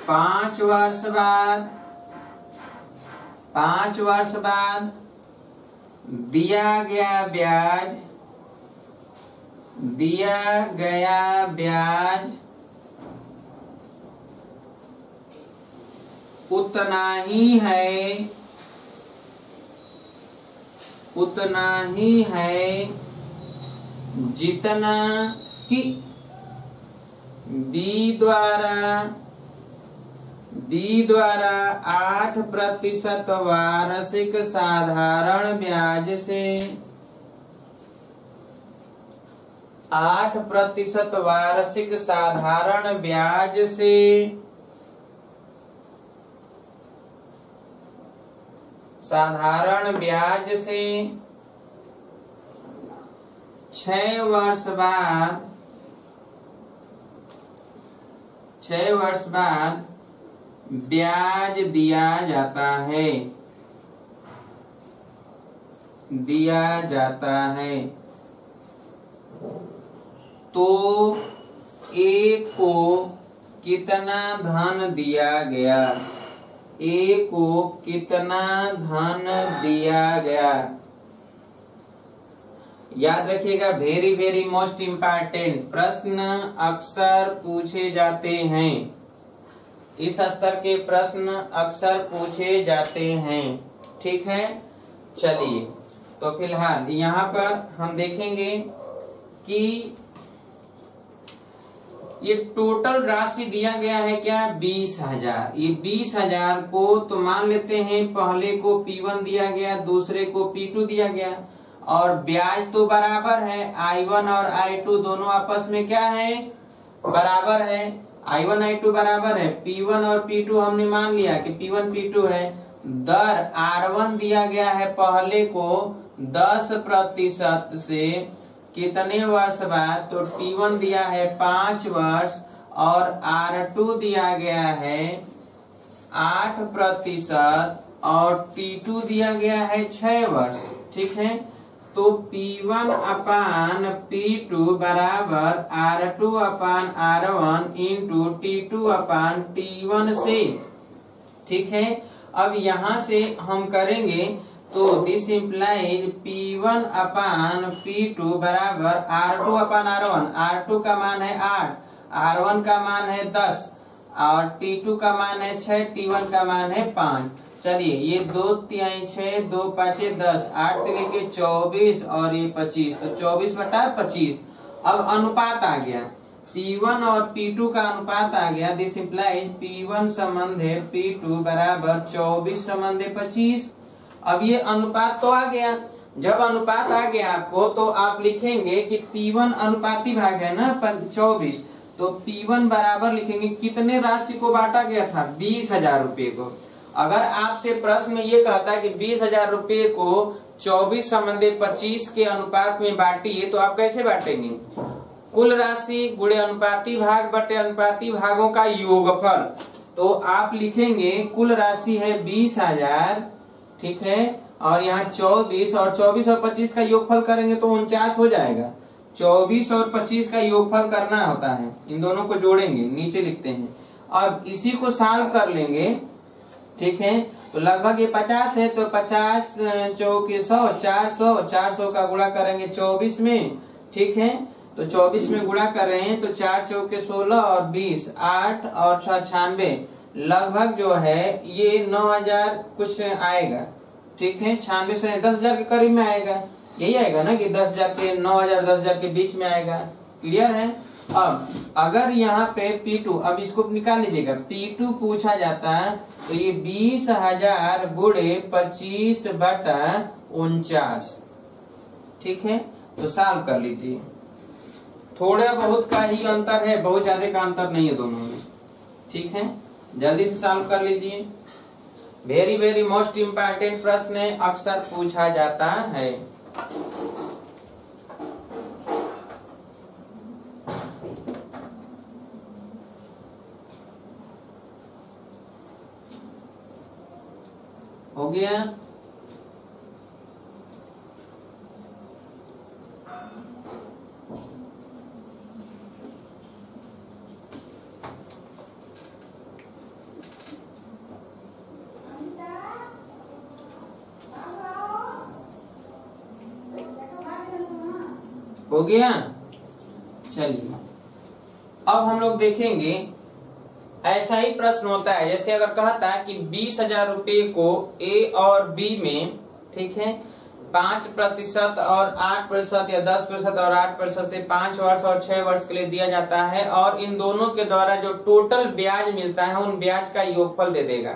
Speaker 1: 5 वर्ष बाद दिया गया ब्याज उतना ही है जितना कि बी द्वारा 8% वार्षिक साधारण ब्याज से 8% वार्षिक साधारण ब्याज से 6 वर्ष बाद ब्याज दिया जाता है तो ए को कितना धन दिया गया, ए को कितना धन दिया गया। याद रखिएगा, वेरी वेरी मोस्ट इम्पोर्टेंट प्रश्न अक्सर पूछे जाते हैं, इस स्तर के प्रश्न अक्सर पूछे जाते हैं। ठीक है, चलिए तो फिलहाल यहाँ पर हम देखेंगे कि ये टोटल राशि दिया गया है क्या 20,000। ये 20,000 को तो मान लेते हैं पहले को P1 दिया गया, दूसरे को P2 दिया गया, और ब्याज तो बराबर है, I1 और I2 दोनों आपस में क्या है, बराबर है। I1 I2 बराबर है, P1 और P2 हमने मान लिया कि P1 P2 है। दर R1 दिया गया है पहले को 10% से कितने वर्ष बाद, तो T1 दिया है 5 वर्ष और R2 दिया गया है 8% और T2 दिया गया है 6 वर्ष। ठीक है, तो P1 अपान P2 बराबर R2 अपान R1 इंटू T2 अपान T1 से। ठीक है, अब यहाँ से हम करेंगे तो this implies P1 upon P2 बराबर R2 अपान R1। R2 का मान है 8, R1 का मान है 10 और T2 का मान है 6, T1 का मान है 5। चलिए ये 2 तिहाई 6, 2 पाँचे 10, 8 के 24 और ये 25, तो 24/25। अब अनुपात आ गया, P1 और P2 का अनुपात आ गया। दिस इम्प्लाइज P1 संबंधे P2 बराबर 24 संबंधे 25। अब ये अनुपात तो आ गया। जब अनुपात आ गया आपको तो आप लिखेंगे कि P1 अनुपाती भाग है ना 24, तो P1 बराबर लिखेंगे कितने राशि को बांटा गया था, 20,000 रुपये को। अगर आपसे प्रश्न में ये कहता है कि 20,000 रुपये को 24 संबंधे 25 के अनुपात में बांटिए, तो आप कैसे बांटेंगे, कुल राशि गुणे अनुपाती भाग बटे अनुपाती भागों का योगफल। तो आप लिखेंगे कुल राशि है 20,000, ठीक है, और यहाँ 24 और 25 का योगफल करेंगे तो 49 हो जाएगा। 24 और 25 का योगफल करना होता है, इन दोनों को जोड़ेंगे, नीचे लिखते हैं। अब इसी को सॉल्व कर लेंगे, ठीक है, तो लगभग ये 50 है, तो 50 चौके 100, 400 का गुणा करेंगे 24 में, ठीक है, तो 24 में गुणा कर रहे हैं तो 4 चौके 16 और 20, 8 और 6 96, लगभग जो है ये 9000 कुछ आएगा। ठीक है, 96 से 10,000 के करीब में आएगा, यही आएगा ना कि 10,000 के 9,000 10,000 के बीच में आएगा। क्लियर है। अब अगर यहाँ पे P2, अब इसको निकाल लीजिएगा, P2 पूछा जाता है तो ये 20,000 गुणे 25/49। ठीक है, तो सॉल्व कर लीजिए। थोड़ा बहुत का ही अंतर है, बहुत ज्यादा का अंतर नहीं है दोनों में। ठीक है, जल्दी से सॉल्व कर लीजिए। वेरी वेरी मोस्ट इम्पोर्टेंट प्रश्न है, अक्सर पूछा जाता है। हो गया। हो गया। चलिए अब हम लोग देखेंगे, ऐसा ही प्रश्न होता है। जैसे अगर कहता है कि 20,000 रुपए को ए और बी में, ठीक है, 5% और 8% या 10% और 8% से 5 वर्ष और 6 वर्ष के लिए दिया जाता है, और इन दोनों के द्वारा जो टोटल ब्याज मिलता है उन ब्याज का योगफल दे देगा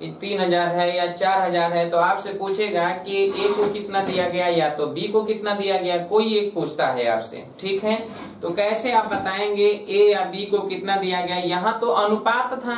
Speaker 1: कि 3,000 है या 4,000 है। तो आपसे पूछेगा कि ए को कितना दिया गया या तो बी को कितना दिया गया, कोई एक पूछता है आपसे। ठीक है, तो कैसे आप बताएंगे ए या बी को कितना दिया गया। यहाँ तो अनुपात था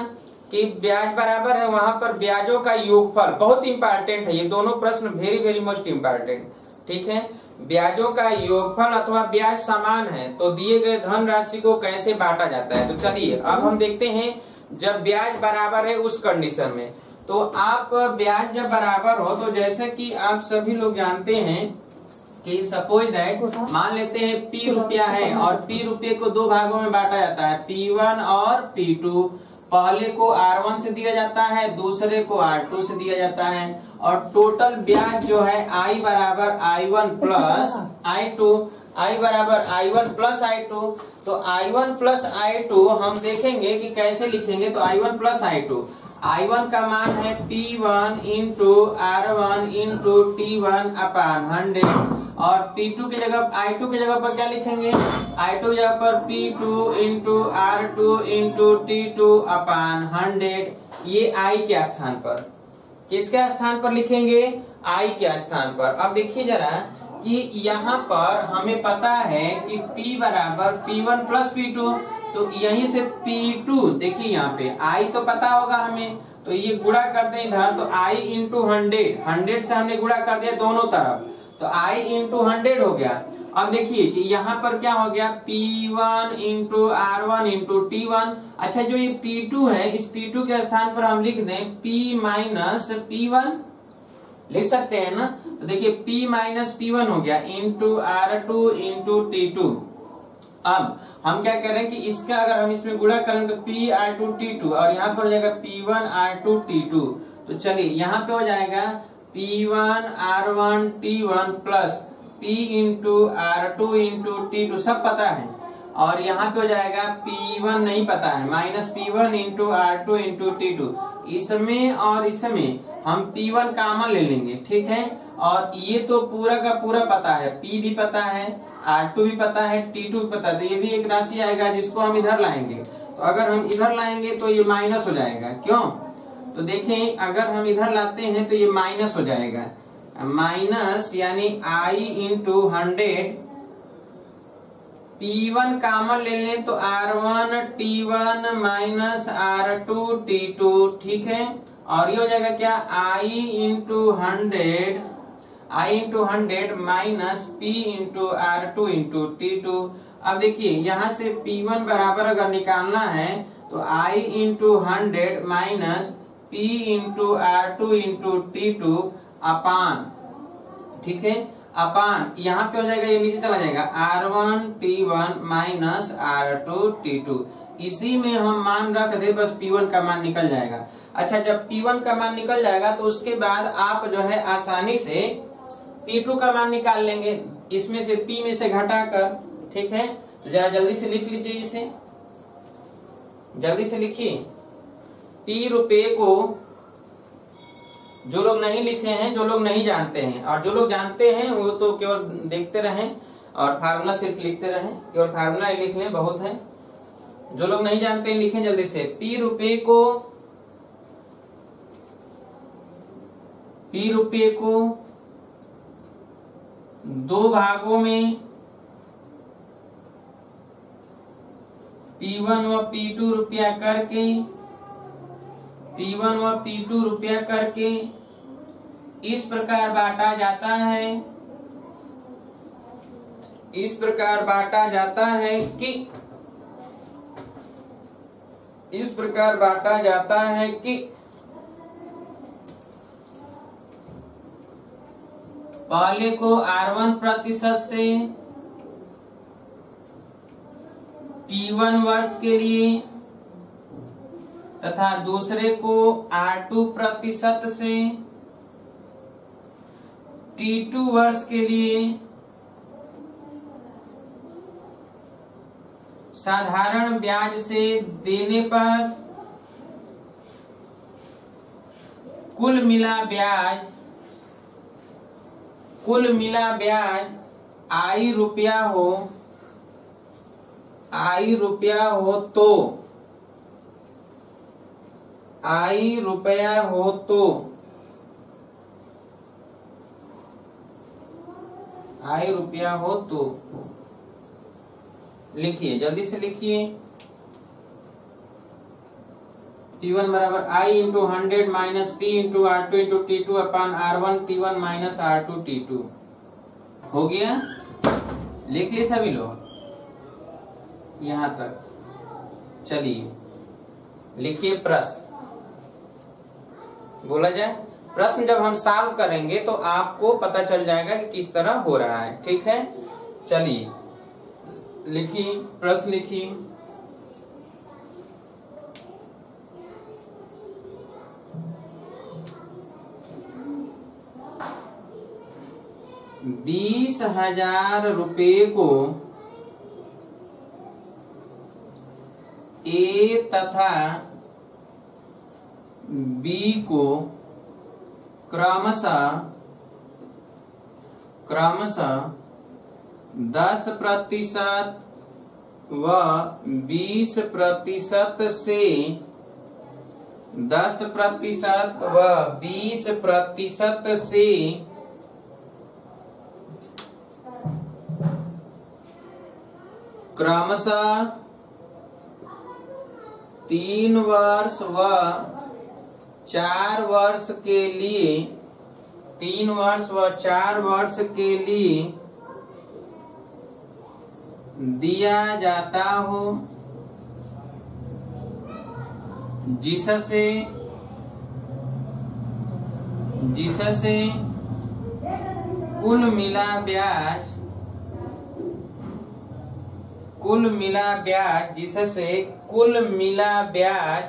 Speaker 1: कि ब्याज बराबर है, वहां पर ब्याजों का योगफल बहुत इंपॉर्टेंट है। ये दोनों प्रश्न वेरी वेरी मोस्ट इंपॉर्टेंट। ठीक है, ब्याजों का योगफल अथवा ब्याज समान है तो दिए गए धन राशि को कैसे बांटा जाता है। तो चलिए अब हम देखते हैं, जब ब्याज बराबर है उस कंडीशन में, तो आप ब्याज जब बराबर हो तो जैसे कि आप सभी लोग जानते हैं कि सपोज दैट मान लेते हैं P रुपया है और P रुपये को दो भागों में बांटा जाता है, P1 और P2। पहले को R1 से दिया जाता है, दूसरे को R2 से दिया जाता है, और टोटल ब्याज जो है I बराबर I1 प्लस I2, I बराबर I1 प्लस I2। तो I1 प्लस I2 हम देखेंगे कि कैसे लिखेंगे। तो I1 प्लस I2, I1 का मान है P1 into R1 into T1 अपान 100, और P2 की जगह I2 की जगह पर क्या लिखेंगे, I2 की जगह पर P2 into R2 into T2 अपान 100। ये I के स्थान पर, किसके स्थान पर लिखेंगे, I के स्थान पर। अब देखिए जरा कि यहाँ पर हमें पता है कि P बराबर P1 प्लस P2, तो यहीं से P2 देखिए यहाँ पे I तो पता होगा हमें, तो ये गुणा कर दें इधर, तो I इंटू 100 से हमने गुणा कर दिया दोनों तरफ, तो I इंटू 100 हो गया। अब देखिए कि यहाँ पर क्या हो गया, P1 into R1 into T1। अच्छा, जो ये P2 है, इस P2 के स्थान पर हम लिख दें P माइनस P1, लिख सकते हैं ना। तो देखिए P माइनस P1 हो गया इंटू R2 इंटू T2। अब हम क्या करें कि इसका अगर हम इसमें गुणा करें तो P R2 T2, और यहाँ पर हो जाएगा P1 R2 T2। तो चलिए यहाँ पे हो जाएगा P1 R1 T1 plus P into R2 into T2, सब पता है। और यहाँ पे हो जाएगा P1 नहीं पता है, minus P1 into R2 into T2। इसमें और इसमें हम P1 कॉमन ले लेंगे, ठीक है। और ये तो पूरा का पूरा पता है, P भी पता है, R2 भी पता है, T2 भी पता है, तो ये भी एक राशि आएगा जिसको हम इधर लाएंगे। तो अगर हम इधर लाएंगे तो ये माइनस हो जाएगा, क्यों। तो देखें अगर हम इधर लाते हैं तो ये माइनस हो जाएगा, माइनस यानी I इंटू 100, P1 कॉमन ले लें तो R1 T1 minus R2 T2, ठीक है। और ये हो जाएगा क्या, I into 100 minus P into R2 into T2। अब देखिए यहाँ से P1 बराबर अगर निकालना है तो I into 100 minus P into R2 into T2 अपान, ठीक है, अपान यहाँ पे हो जाएगा, ये नीचे चला जाएगा R1 T1 minus R2 T2। इसी में हम मान रख दे, बस P1 का मान निकल जाएगा। अच्छा, जब P1 का मान निकल जाएगा तो उसके बाद आप जो है आसानी से P2 का मान निकाल लेंगे। इसमें से P में से घटाकर ठीक है, तो जरा जल्दी से लिख लीजिए इसे, जल्दी से लिखिए। P रुपए को, जो लोग नहीं लिखे हैं, जो लोग नहीं जानते हैं, और जो लोग जानते हैं वो तो केवल देखते रहें और फार्मूला सिर्फ लिखते रहें, केवल फार्मूला ही लिख लें, बहुत है। जो लोग नहीं जानते हैं लिखें जल्दी से। P रुपए को 2 भागों में P1 व P2 रुपया करके, P1 व P2 रुपया करके इस प्रकार बांटा जाता है, इस प्रकार बांटा जाता है कि, इस प्रकार बांटा जाता है कि पहले को R1% से T1 वर्ष के लिए तथा दूसरे को R2% से T2 वर्ष के लिए साधारण ब्याज से देने पर कुल मिला ब्याज I रुपया हो, I रुपया हो तो, I रुपया हो तो, I रुपया हो तो, लिखिए जल्दी से लिखिए। P1 बराबर I into 100 minus P into R2 into T2 upon R1 T1 minus R2 T2। हो गया, लिख लिए सभी लोग यहां तक। चलिए लिखिए प्रश्न, बोला जाए। प्रश्न जब हम सॉल्व करेंगे तो आपको पता चल जाएगा कि किस तरह हो रहा है, ठीक है। चलिए लिखिए, प्रश्न लिखिए। ₹20,000 को A तथा B को क्रमशः 10% व 20% से 10% व 20% से क्रमशः 3 वर्ष व 4 वर्ष के लिए, 3 वर्ष व 4 वर्ष के लिए दिया जाता हो, जिससे कुल मिला ब्याज, जिससे कुल मिला ब्याज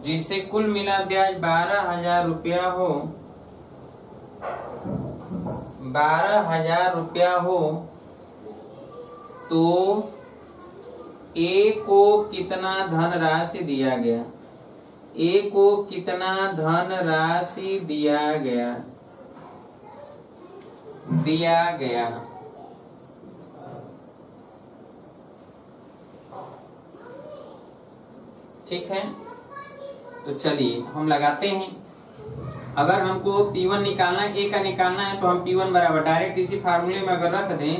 Speaker 1: जिससे कुल मिला ब्याज 12,000 रुपया हो, 12,000 रुपया हो, तो ए को कितना धनराशि दिया गया, ए को कितना धनराशि दिया गया। ठीक है, तो चलिए हम लगाते हैं। अगर हमको P1 निकालना है, A का निकालना है, तो हम P1 बराबर डायरेक्ट इसी फार्मूले में अगर रख दें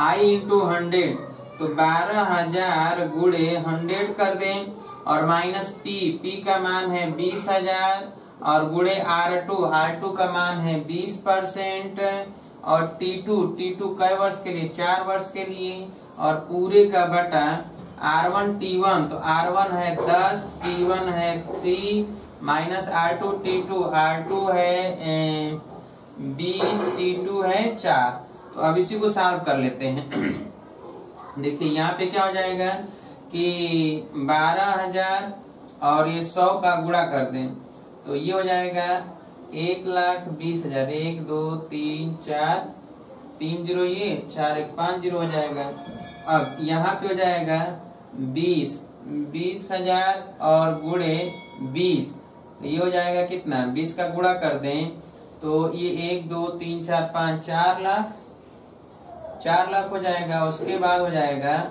Speaker 1: I इंटू 100 तो 12,000 गुणे 100 कर दें और माइनस P का मान है 20,000 और गुणे R2 का मान है 20% और T2 कै वर्ष के लिए, 4 वर्ष के लिए और पूरे का बटा R1 T1 तो R1 है 10, T1 है 3 माइनस R2 R2 है 20, T2 है 4। तो अब इसी को सॉल्व कर लेते हैं। देखिए यहाँ पे क्या हो जाएगा कि 12,000 और ये 100 का गुणा कर दें तो ये हो जाएगा 1,20,000। 1 2 3 4 3 0 ये 4 1 5 0 हो जाएगा। अब यहाँ पे हो जाएगा 20,000 और गुणे 20 ये हो जाएगा कितना, 20 का गुणा कर दें तो ये 1 2 3 4 5 4 लाख हो जाएगा। उसके बाद हो जाएगा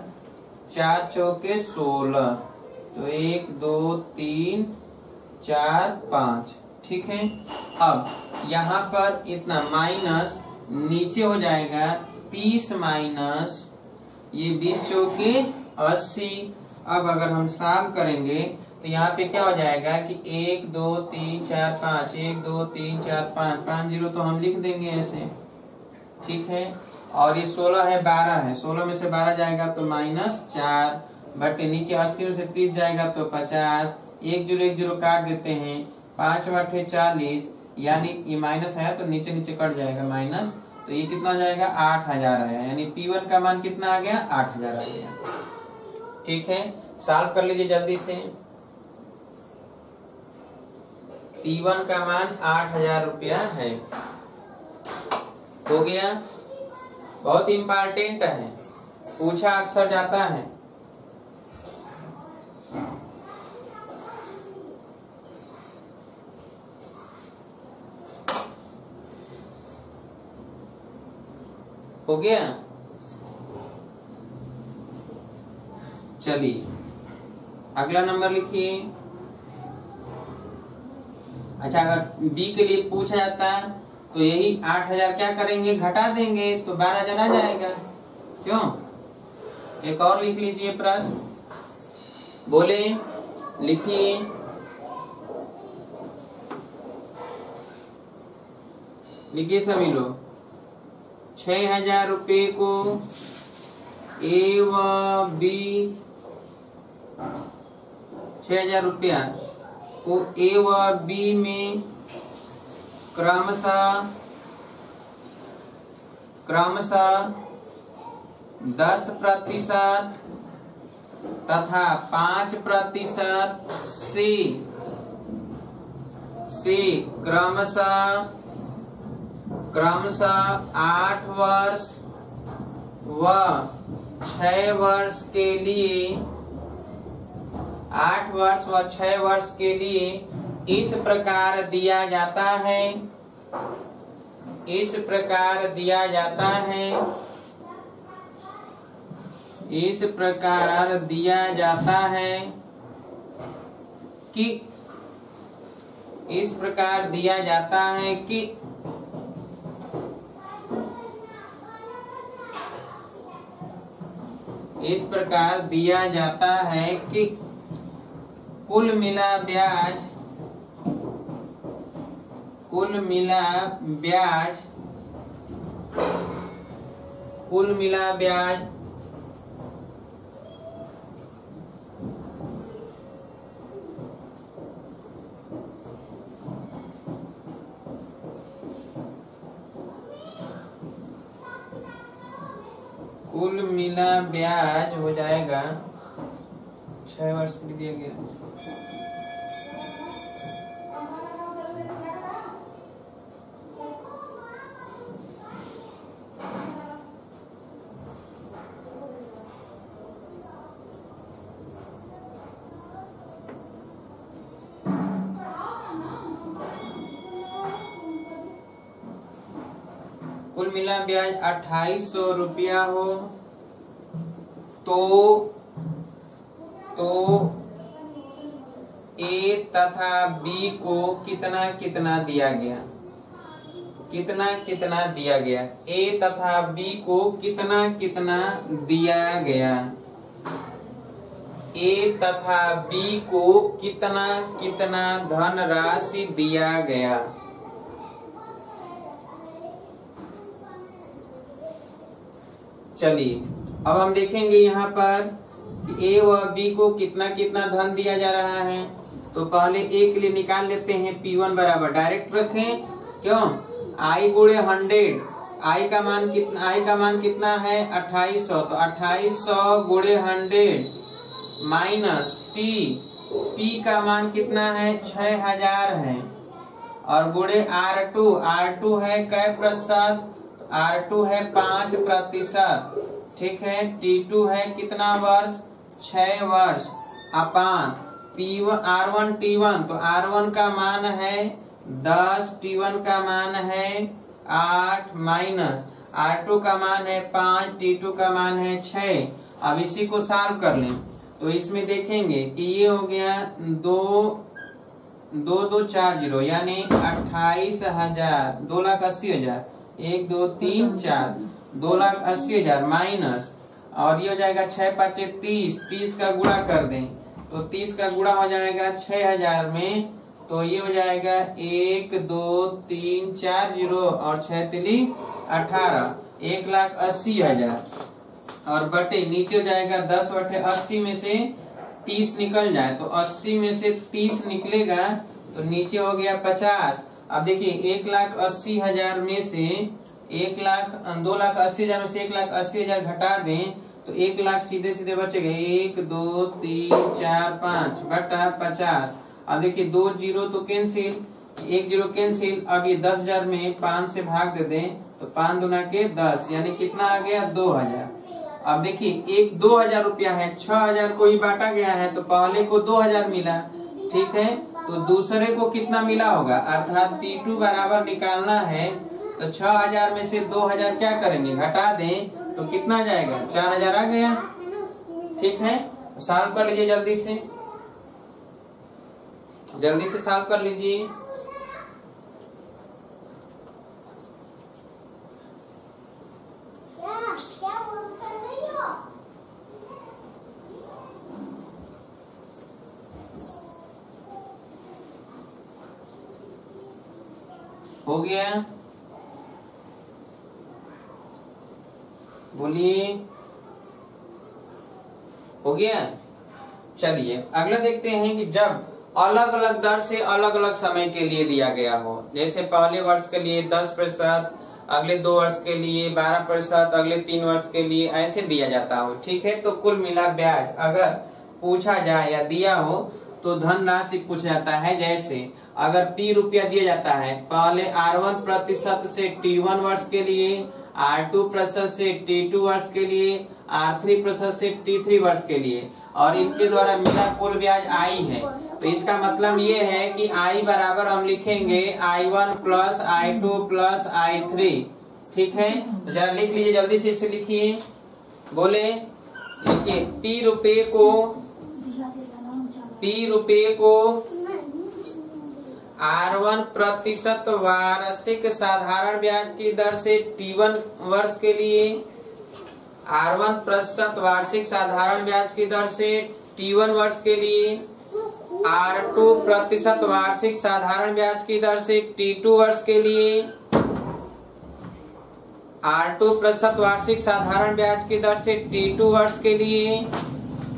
Speaker 1: 4 चौके 16 तो 1 2 3 4 5, ठीक है। अब यहाँ पर इतना माइनस नीचे हो जाएगा 30 माइनस ये 20 चौके 80। अब अगर हम सॉल्व करेंगे तो यहाँ पे क्या हो जाएगा कि 1 2 3 4 5 1 2 3 4 5 5 0 तो हम लिख देंगे ऐसे, ठीक है। और ये 16 है 12 है, 16 में से 12 जाएगा तो -4 बटे नीचे 80 में से 30 जाएगा तो 50। 1 0 काट देते हैं, 5 बटे 40 यानी ये माइनस है तो नीचे नीचे कट जाएगा माइनस, तो ये कितना हो जाएगा 8,000 आया, यानी P1 का मान कितना आ गया 8,000 आ गया, ठीक है। सॉल्व कर लीजिए जल्दी से। P1 का मान 8,000 रुपया है, हो गया। बहुत इंपॉर्टेंट है, पूछा अक्सर जाता है। हो गया, चलिए अगला नंबर लिखिए। अच्छा, अगर बी के लिए पूछा जाता है तो यही 8,000 क्या करेंगे, घटा देंगे तो 12,000 आ जाएगा, क्यों। एक और लिख लीजिए प्रश्न, बोले लिखिए। लिखिए सभी लोग। 6,000 रुपये को ए व बी, 6,000 रुपया को ए व बी में क्रमशः 10% तथा 5% से क्रमशः 8 वर्ष व 6 वर्ष के लिए 8 वर्ष व 6 वर्ष के लिए इस प्रकार दिया जाता है, इस प्रकार दिया जाता है, इस प्रकार दिया जाता है कि, इस प्रकार दिया जाता है कि इस प्रकार दिया जाता है कि कुल मिला ब्याज कुल मिला ब्याज कुल मिला ब्याज हो जाएगा 6 वर्ष के लिए दिया गया। कुल मिला ब्याज 2,800 रुपया हो तो ए तथा बी को कितना कितना दिया गया, कितना कितना दिया गया, ए तथा बी को कितना कितना दिया गया, ए तथा बी को कितना कितना धनराशि दिया गया। चलिए अब हम देखेंगे यहाँ पर ए व बी को कितना कितना धन दिया जा रहा है। तो पहले ए के लिए निकाल लेते हैं P1 बराबर, डायरेक्ट रखें, क्यों, आई गुणे 100, आई का मान कितना है 2800, तो 2800 गुणे 100 माइनस पी का मान कितना है 6000 है, और गुणे R2 है कै प्रतिशत, R2 है 5%, ठीक है। T2 है कितना वर्ष 6 वर्ष, अपान P1 R1 T1, तो R1 का मान है 10, T1 का मान है 8 माइनस R2 का मान है 5, T2 का मान है 6। अब इसी को सॉल्व कर लें तो इसमें देखेंगे कि ये हो गया 2240 यानी 28,000, 2,80,000, 1 2 3 4, 2,80,000 माइनस, और ये हो जाएगा 6 5 30, 30 का गुणा कर दें तो 30 का गुणा हो जाएगा 6000 में, तो ये हो जाएगा 1 2 3 4 0 और 6 3 18, 1,80,000, और बटे नीचे हो जाएगा 10/80 में से 30 निकल जाए तो 80 में से 30 निकलेगा तो नीचे हो गया 50। अब देखिए 1,80,000 में से 2,80,000 में से 1,80,000 घटा दें तो 1 लाख सीधे सीधे बचेगा 1 2 3 4 5 बटा 50। अब देखिए 2 0 तो कैंसिल, 1 0 कैंसिल, अब ये 10,000 में 5 से भाग दे दें तो 5 दूना के 10 यानी कितना आ गया 2,000। अब देखिए एक 2,000 रुपया है, 6,000 को ही बांटा गया है तो पहले को 2,000 मिला, ठीक है, तो दूसरे को कितना मिला होगा, अर्थात P2 बराबर निकालना है तो 6,000 में से 2,000 क्या करेंगे घटा दें तो कितना जाएगा 4,000 आ गया, ठीक है। सॉल्व कर लीजिए जल्दी से सॉल्व कर लीजिए। हो गया, बोलिए, हो गया। चलिए अगला देखते हैं कि जब अलग अलग दर से अलग अलग समय के लिए दिया गया हो, जैसे पहले वर्ष के लिए 10%, अगले 2 वर्ष के लिए 12%, अगले 3 वर्ष के लिए ऐसे दिया जाता हो, ठीक है। तो कुल मिला ब्याज अगर पूछा जाए या दिया हो तो धनराशि पूछा जाता है। जैसे अगर P रुपया दिया जाता है, पहले R1% से T1 वर्ष के लिए, R2% से T2 वर्ष के लिए, R3% से T3 वर्ष के लिए, और इनके द्वारा मिला कुल ब्याज I है। तो इसका मतलब ये है कि I बराबर हम लिखेंगे I1 plus I2 plus I3, ठीक है। तो जरा लिख लीजिए, जल्दी से इसे लिखिए, बोले, लिखिए P रुपये को R1% वार्षिक साधारण ब्याज की दर से T1 वर्ष के लिए, R1% वार्षिक साधारण ब्याज की दर से T1 वर्ष के लिए, R2% वार्षिक साधारण ब्याज की दर से T2 वर्ष के लिए, R2% वार्षिक साधारण ब्याज की दर से T2 वर्ष के लिए,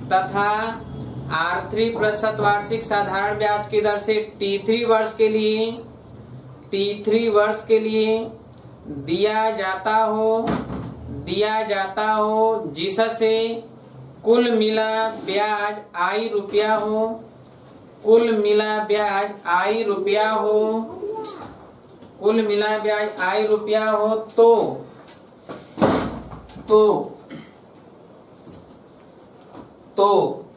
Speaker 1: तथा R3% वार्षिक साधारण ब्याज की दर से T3 वर्ष के लिए, T3 वर्ष के लिए दिया जाता हो जिससे कुल मिला ब्याज I रुपया हो, कुल मिला ब्याज I रुपया हो, कुल मिला ब्याज I रुपया हो तो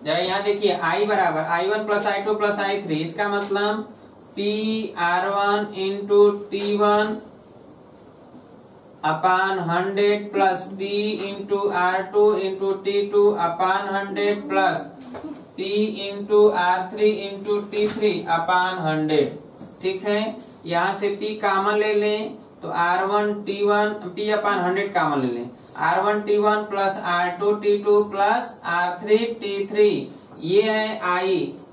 Speaker 1: जरा यहाँ देखिए I बराबर I1 plus I2 plus I3, इसका मतलब P R1 इंटू T1 अपान 100 plus P into R2 into T2 अपान 100 plus P into R3 into T3 अपान 100। ठीक है, यहाँ से P कॉमन ले लें तो R1 T1 P अपान 100 कॉमन ले लें, R1 T1 plus R2 T2 plus R3 T3, ये है I।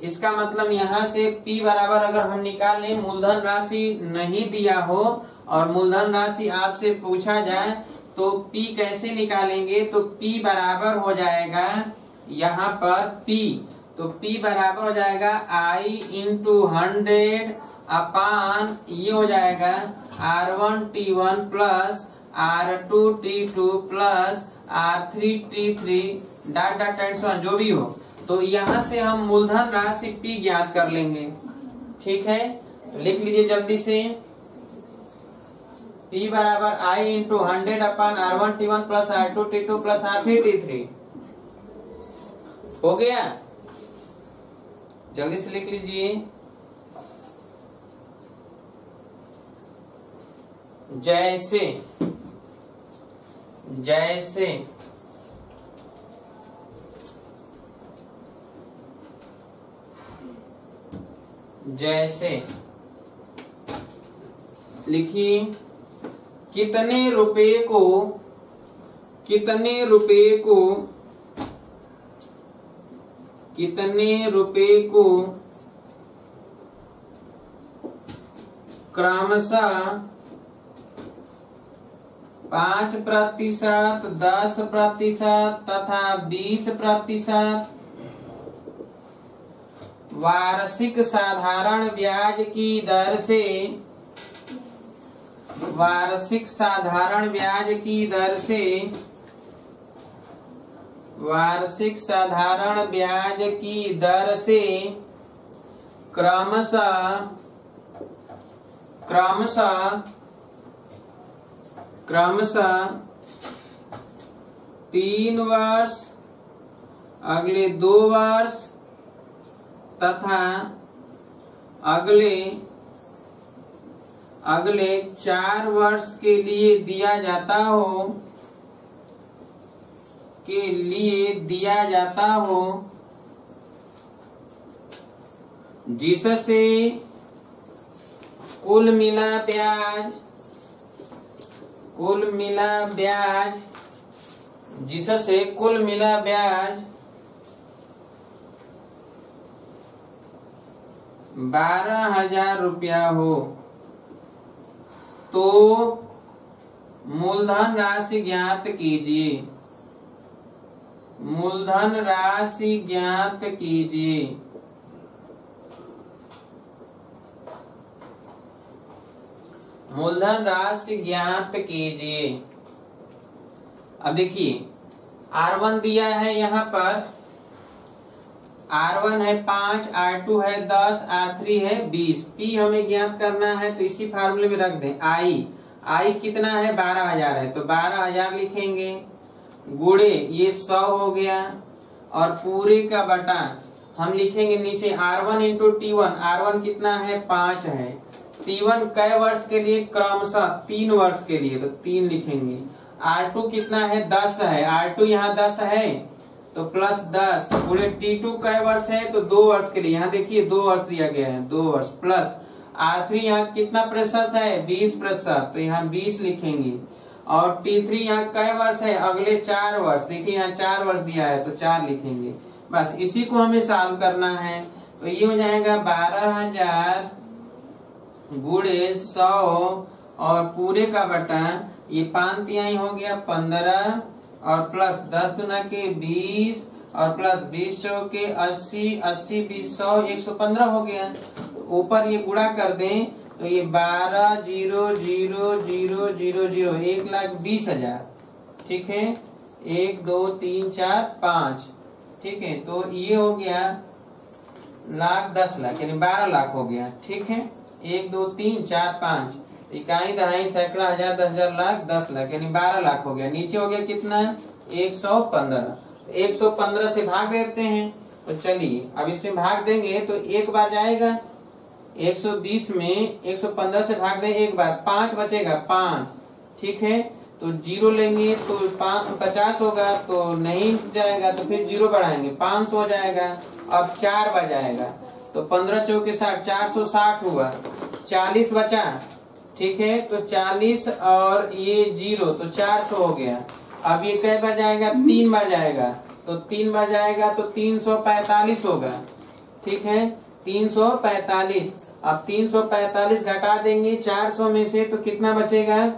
Speaker 1: इसका मतलब यहाँ से P बराबर अगर हम निकाल लें, मूलधन राशि नहीं दिया हो और मूलधन राशि आपसे पूछा जाए तो P कैसे निकालेंगे, तो P बराबर हो जाएगा यहाँ पर P, तो P बराबर हो जाएगा I इंटू 100 अपान ये हो जाएगा R1 T1 plus R2 T2 plus R3 T3 dot dot and so on, जो भी हो। तो यहाँ से हम मूलधन राशि P ज्ञात कर लेंगे। ठीक है, लिख लीजिए जल्दी से, P बराबर I into 100 upon R1 T1 plus R2 T2 plus R3 T3। हो गया, जल्दी से लिख लीजिए। जैसे जैसे जैसे लिखिए, कितने रुपए को क्रमशः 5%, 10% तथा 20% वार्षिक साधारण ब्याज की दर से क्रमशः 3 वर्ष, अगले 2 वर्ष तथा अगले 4 वर्ष के लिए दिया जाता हो जिससे कुल मिला ब्याज 12,000 रुपया हो, तो मूलधन राशि ज्ञात कीजिए। मूलधन राशि ज्ञात कीजिए। अब देखिए, R1 दिया है, यहाँ पर R1 है 5, R2 है 10, R3 है 20, P हमें ज्ञात करना है, तो इसी फार्मूले में रख दें। I कितना है, 12,000 है, तो 12,000 लिखेंगे, गुणे ये 100 हो गया, और पूरे का बटा हम लिखेंगे नीचे R1 इंटू T1। R1 कितना है, 5 है, T1 कै वर्ष के लिए, क्रमशः 3 वर्ष के लिए, तो 3 लिखेंगे। R2 कितना है, 10 है, R2 यहाँ 10 है तो प्लस 10, पूरे T2 कै वर्ष है, तो 2 वर्ष के लिए, यहाँ देखिए 2 वर्ष दिया गया है, 2 वर्ष, प्लस R3 यहाँ कितना प्रतिशत है, 20%, तो यहाँ 20 लिखेंगे, और T3 यहाँ कै वर्ष है, अगले 4 वर्ष, देखिए यहाँ 4 वर्ष दिया है तो 4 लिखेंगे। बस इसी को हमें सॉल्व करना है, तो ये हो जाएगा 12,000 गुणे 100 और पूरे का बटा ये 5 तिहाई हो गया 15, और प्लस 10 दूना के 20, और प्लस 20 चौके 80, 80 20 100 115 हो गया। ऊपर ये गुणा कर दें तो ये 12,000,000 1,20,000। ठीक है, 1 2 3 4 5, ठीक है, तो ये हो गया लाख 10 लाख, यानी 12 लाख हो गया। ठीक है, 1 2 3 4 5, इकाई दहाई सैकड़ा हजार 10,000 लाख 10 लाख, यानी 12 लाख हो गया। नीचे हो गया कितना, 115, 115 से भाग देते हैं, तो चलिए अब इसमें भाग देंगे तो एक बार जाएगा, 120 में 115 से भाग दें एक बार, 5 बचेगा 5। ठीक है, तो 0 लेंगे तो 50 होगा, तो नहीं जाएगा तो फिर 0 बढ़ाएंगे 500 हो जाएगा। अब 4 बार जाएगा तो 15 चौके 60, 460 हुआ, 40 बचा। ठीक है, तो 40 और ये 0 तो 400 हो गया। अब ये कई बार जाएगा? 3 बार जाएगा, तो 3 बार जाएगा तो 345 होगा। ठीक है, 345। अब 345 घटा देंगे 400 में से, तो कितना बचेगा?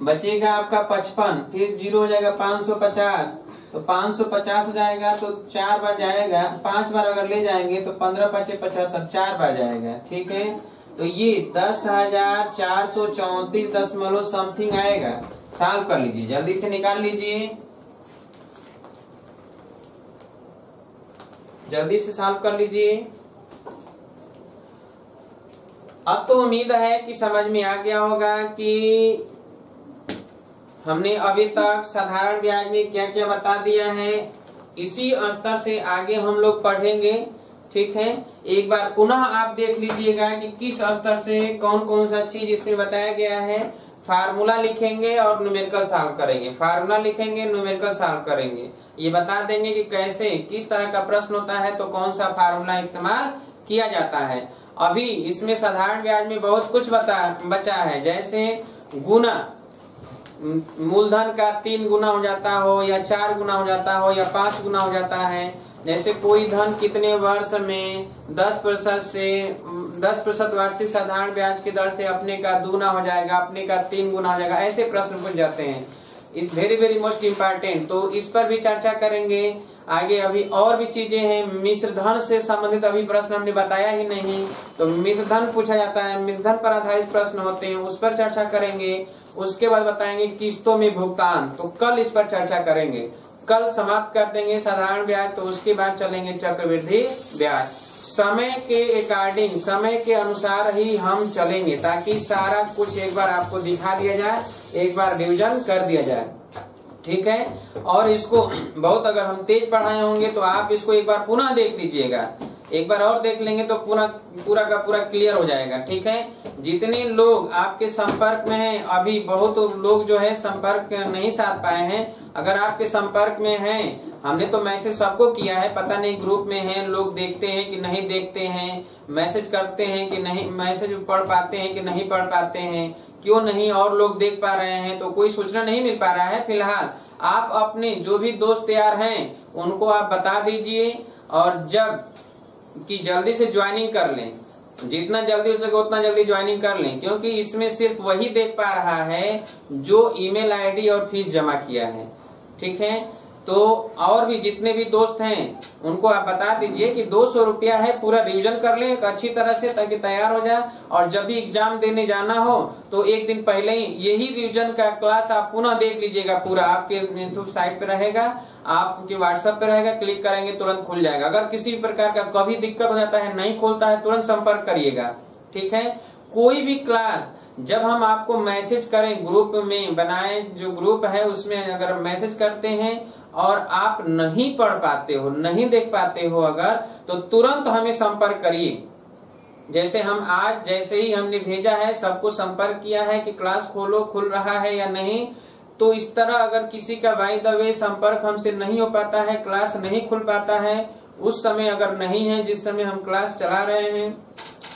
Speaker 1: बचेगा आपका 55, फिर 0 हो जाएगा 550, तो 550 हो जाएगा, तो 4 बार जाएगा। 5 बार अगर ले जाएंगे तो 15 पचे 75, 4 बार जाएगा। ठीक है, तो ये 10,434 समथिंग आएगा। सॉल्व कर लीजिए, जल्दी से निकाल लीजिए, जल्दी से सॉल्व कर लीजिए। अब तो उम्मीद है कि समझ में आ गया होगा कि हमने अभी तक साधारण ब्याज में क्या क्या बता दिया है। इसी स्तर से आगे हम लोग पढ़ेंगे। ठीक है, एक बार पुनः आप देख लीजिएगा कि किस स्तर से कौन कौन सा चीज इसमें बताया गया है। फार्मूला लिखेंगे और न्यूमेरिकल सॉल्व करेंगे, फार्मूला लिखेंगे, न्यूमेरिकल सॉल्व करेंगे। ये बता देंगे कि कैसे किस तरह का प्रश्न होता है तो कौन सा फार्मूला इस्तेमाल किया जाता है। अभी इसमें साधारण ब्याज में बहुत कुछ बचा है, जैसे गुना, मूलधन का 3 गुना हो जाता हो या 4 गुना हो जाता हो या 5 गुना हो जाता है। जैसे कोई धन कितने वर्ष में 10% वार्षिक साधारण ब्याज की दर से अपने का 2 गुना हो जाएगा, अपने का 3 गुना हो जाएगा, ऐसे प्रश्न पूछ जाते हैं। इस वेरी मोस्ट इम्पोर्टेंट, तो इस पर भी चर्चा करेंगे आगे। अभी और भी चीजें हैं, मिश्र धन से संबंधित अभी प्रश्न हमने बताया ही नहीं, तो मिश्र धन पूछा जाता है, मिश्र धन पर आधारित प्रश्न होते हैं, उस पर चर्चा करेंगे। उसके बाद बताएंगे किस्तों में भुगतान, तो कल इस पर चर्चा करेंगे। कल समाप्त कर देंगे साधारण ब्याज, तो उसके बाद चलेंगे चक्रवृद्धि ब्याज। समय के अकॉर्डिंग, समय के अनुसार ही हम चलेंगे, ताकि सारा कुछ एक बार आपको दिखा दिया जाए, एक बार रिविजन कर दिया जाए। ठीक है, और इसको बहुत अगर हम तेज पढ़ाए होंगे तो आप इसको एक बार पुनः देख लीजिएगा, एक बार और देख लेंगे तो पूरा का पूरा क्लियर हो जाएगा। ठीक है, जितने लोग आपके संपर्क में हैं, अभी बहुत लोग जो है संपर्क नहीं साध पाए हैं, अगर आपके संपर्क में हैं, हमने तो मैसेज सबको किया है, पता नहीं ग्रुप में हैं लोग देखते हैं कि नहीं देखते हैं, मैसेज करते हैं कि नहीं, मैसेज पढ़ पाते हैं कि नहीं पढ़ पाते हैं, क्यों नहीं और लोग देख पा रहे हैं, तो कोई सूचना नहीं मिल पा रहा है। फिलहाल आप अपने जो भी दोस्त यार हैं उनको आप बता दीजिए, और जब कि जल्दी से ज्वाइनिंग कर लें, जितना जल्दी हो सके उतना जल्दी ज्वाइनिंग कर लें, क्योंकि इसमें सिर्फ वही देख पा रहा है जो ईमेल आईडी और फीस जमा किया है। ठीक है, तो और भी जितने भी दोस्त हैं उनको आप बता दीजिए कि 200 रुपया है, पूरा रिवीजन कर लें अच्छी तरह से, ताकि तैयार हो जाए। और जब भी एग्जाम देने जाना हो तो एक दिन पहले ही यही रिवीजन का क्लास आप पुनः देख लीजिएगा, पूरा आपके यूट्यूब साइट पे रहेगा, आपके व्हाट्सएप पे रहेगा, क्लिक करेंगे तुरंत खुल जाएगा। अगर किसी प्रकार का कभी दिक्कत हो जाता है, नहीं खुलता है, तुरंत संपर्क करिएगा। ठीक है, कोई भी क्लास जब हम आपको मैसेज करें, ग्रुप में बनाए जो ग्रुप है उसमें अगर मैसेज करते हैं और आप नहीं पढ़ पाते हो, नहीं देख पाते हो अगर, तो तुरंत हमें संपर्क करिए। जैसे हम आज जैसे ही हमने भेजा है, सबको संपर्क किया है कि क्लास खोलो, खुल रहा है या नहीं, तो इस तरह अगर किसी का बाय द वे संपर्क हमसे नहीं हो पाता है, क्लास नहीं खुल पाता है, उस समय अगर नहीं है जिस समय हम क्लास चला रहे हैं,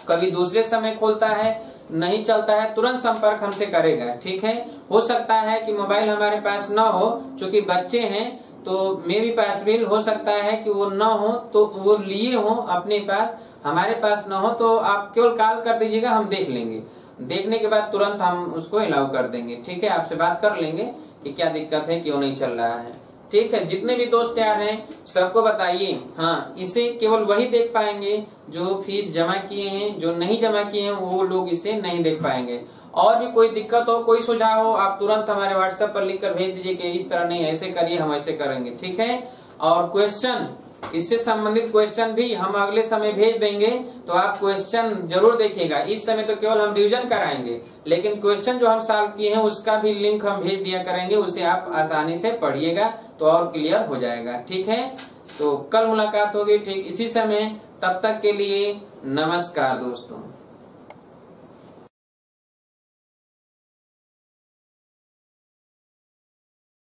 Speaker 1: कभी दूसरे समय खोलता है, नहीं चलता है, तुरंत संपर्क हमसे करेगा। ठीक है, हो सकता है कि मोबाइल हमारे पास न हो, चूंकि बच्चे हैं तो मेरे पास भी हो सकता है कि वो न हो, तो वो लिए हो अपने पास, हमारे पास न हो, तो आप केवल कॉल कर दीजिएगा, हम देख लेंगे। देखने के बाद तुरंत हम उसको अलाउ कर देंगे। ठीक है, आपसे बात कर लेंगे कि क्या दिक्कत है, क्यों नहीं चल रहा है। ठीक है, जितने भी दोस्त यार हैं सबको बताइए। हाँ, इसे केवल वही देख पाएंगे जो फीस जमा किए हैं, जो नहीं जमा किए हैं वो लोग इसे नहीं देख पाएंगे। और भी कोई दिक्कत हो, कोई सुझाव हो, आप तुरंत हमारे व्हाट्सएप पर लिखकर भेज दीजिए कि इस तरह नहीं, ऐसे करिए, हम ऐसे करेंगे। ठीक है, और क्वेश्चन, इससे संबंधित क्वेश्चन भी हम अगले समय भेज देंगे, तो आप क्वेश्चन जरूर देखिएगा। इस समय तो केवल हम रिवीजन कराएंगे, लेकिन क्वेश्चन जो हम सॉल्व किए हैं उसका भी लिंक हम भेज दिया करेंगे, उसे आप आसानी से पढ़िएगा तो और क्लियर हो जाएगा। ठीक है, तो कल मुलाकात होगी ठीक इसी समय, तब तक के लिए नमस्कार दोस्तों।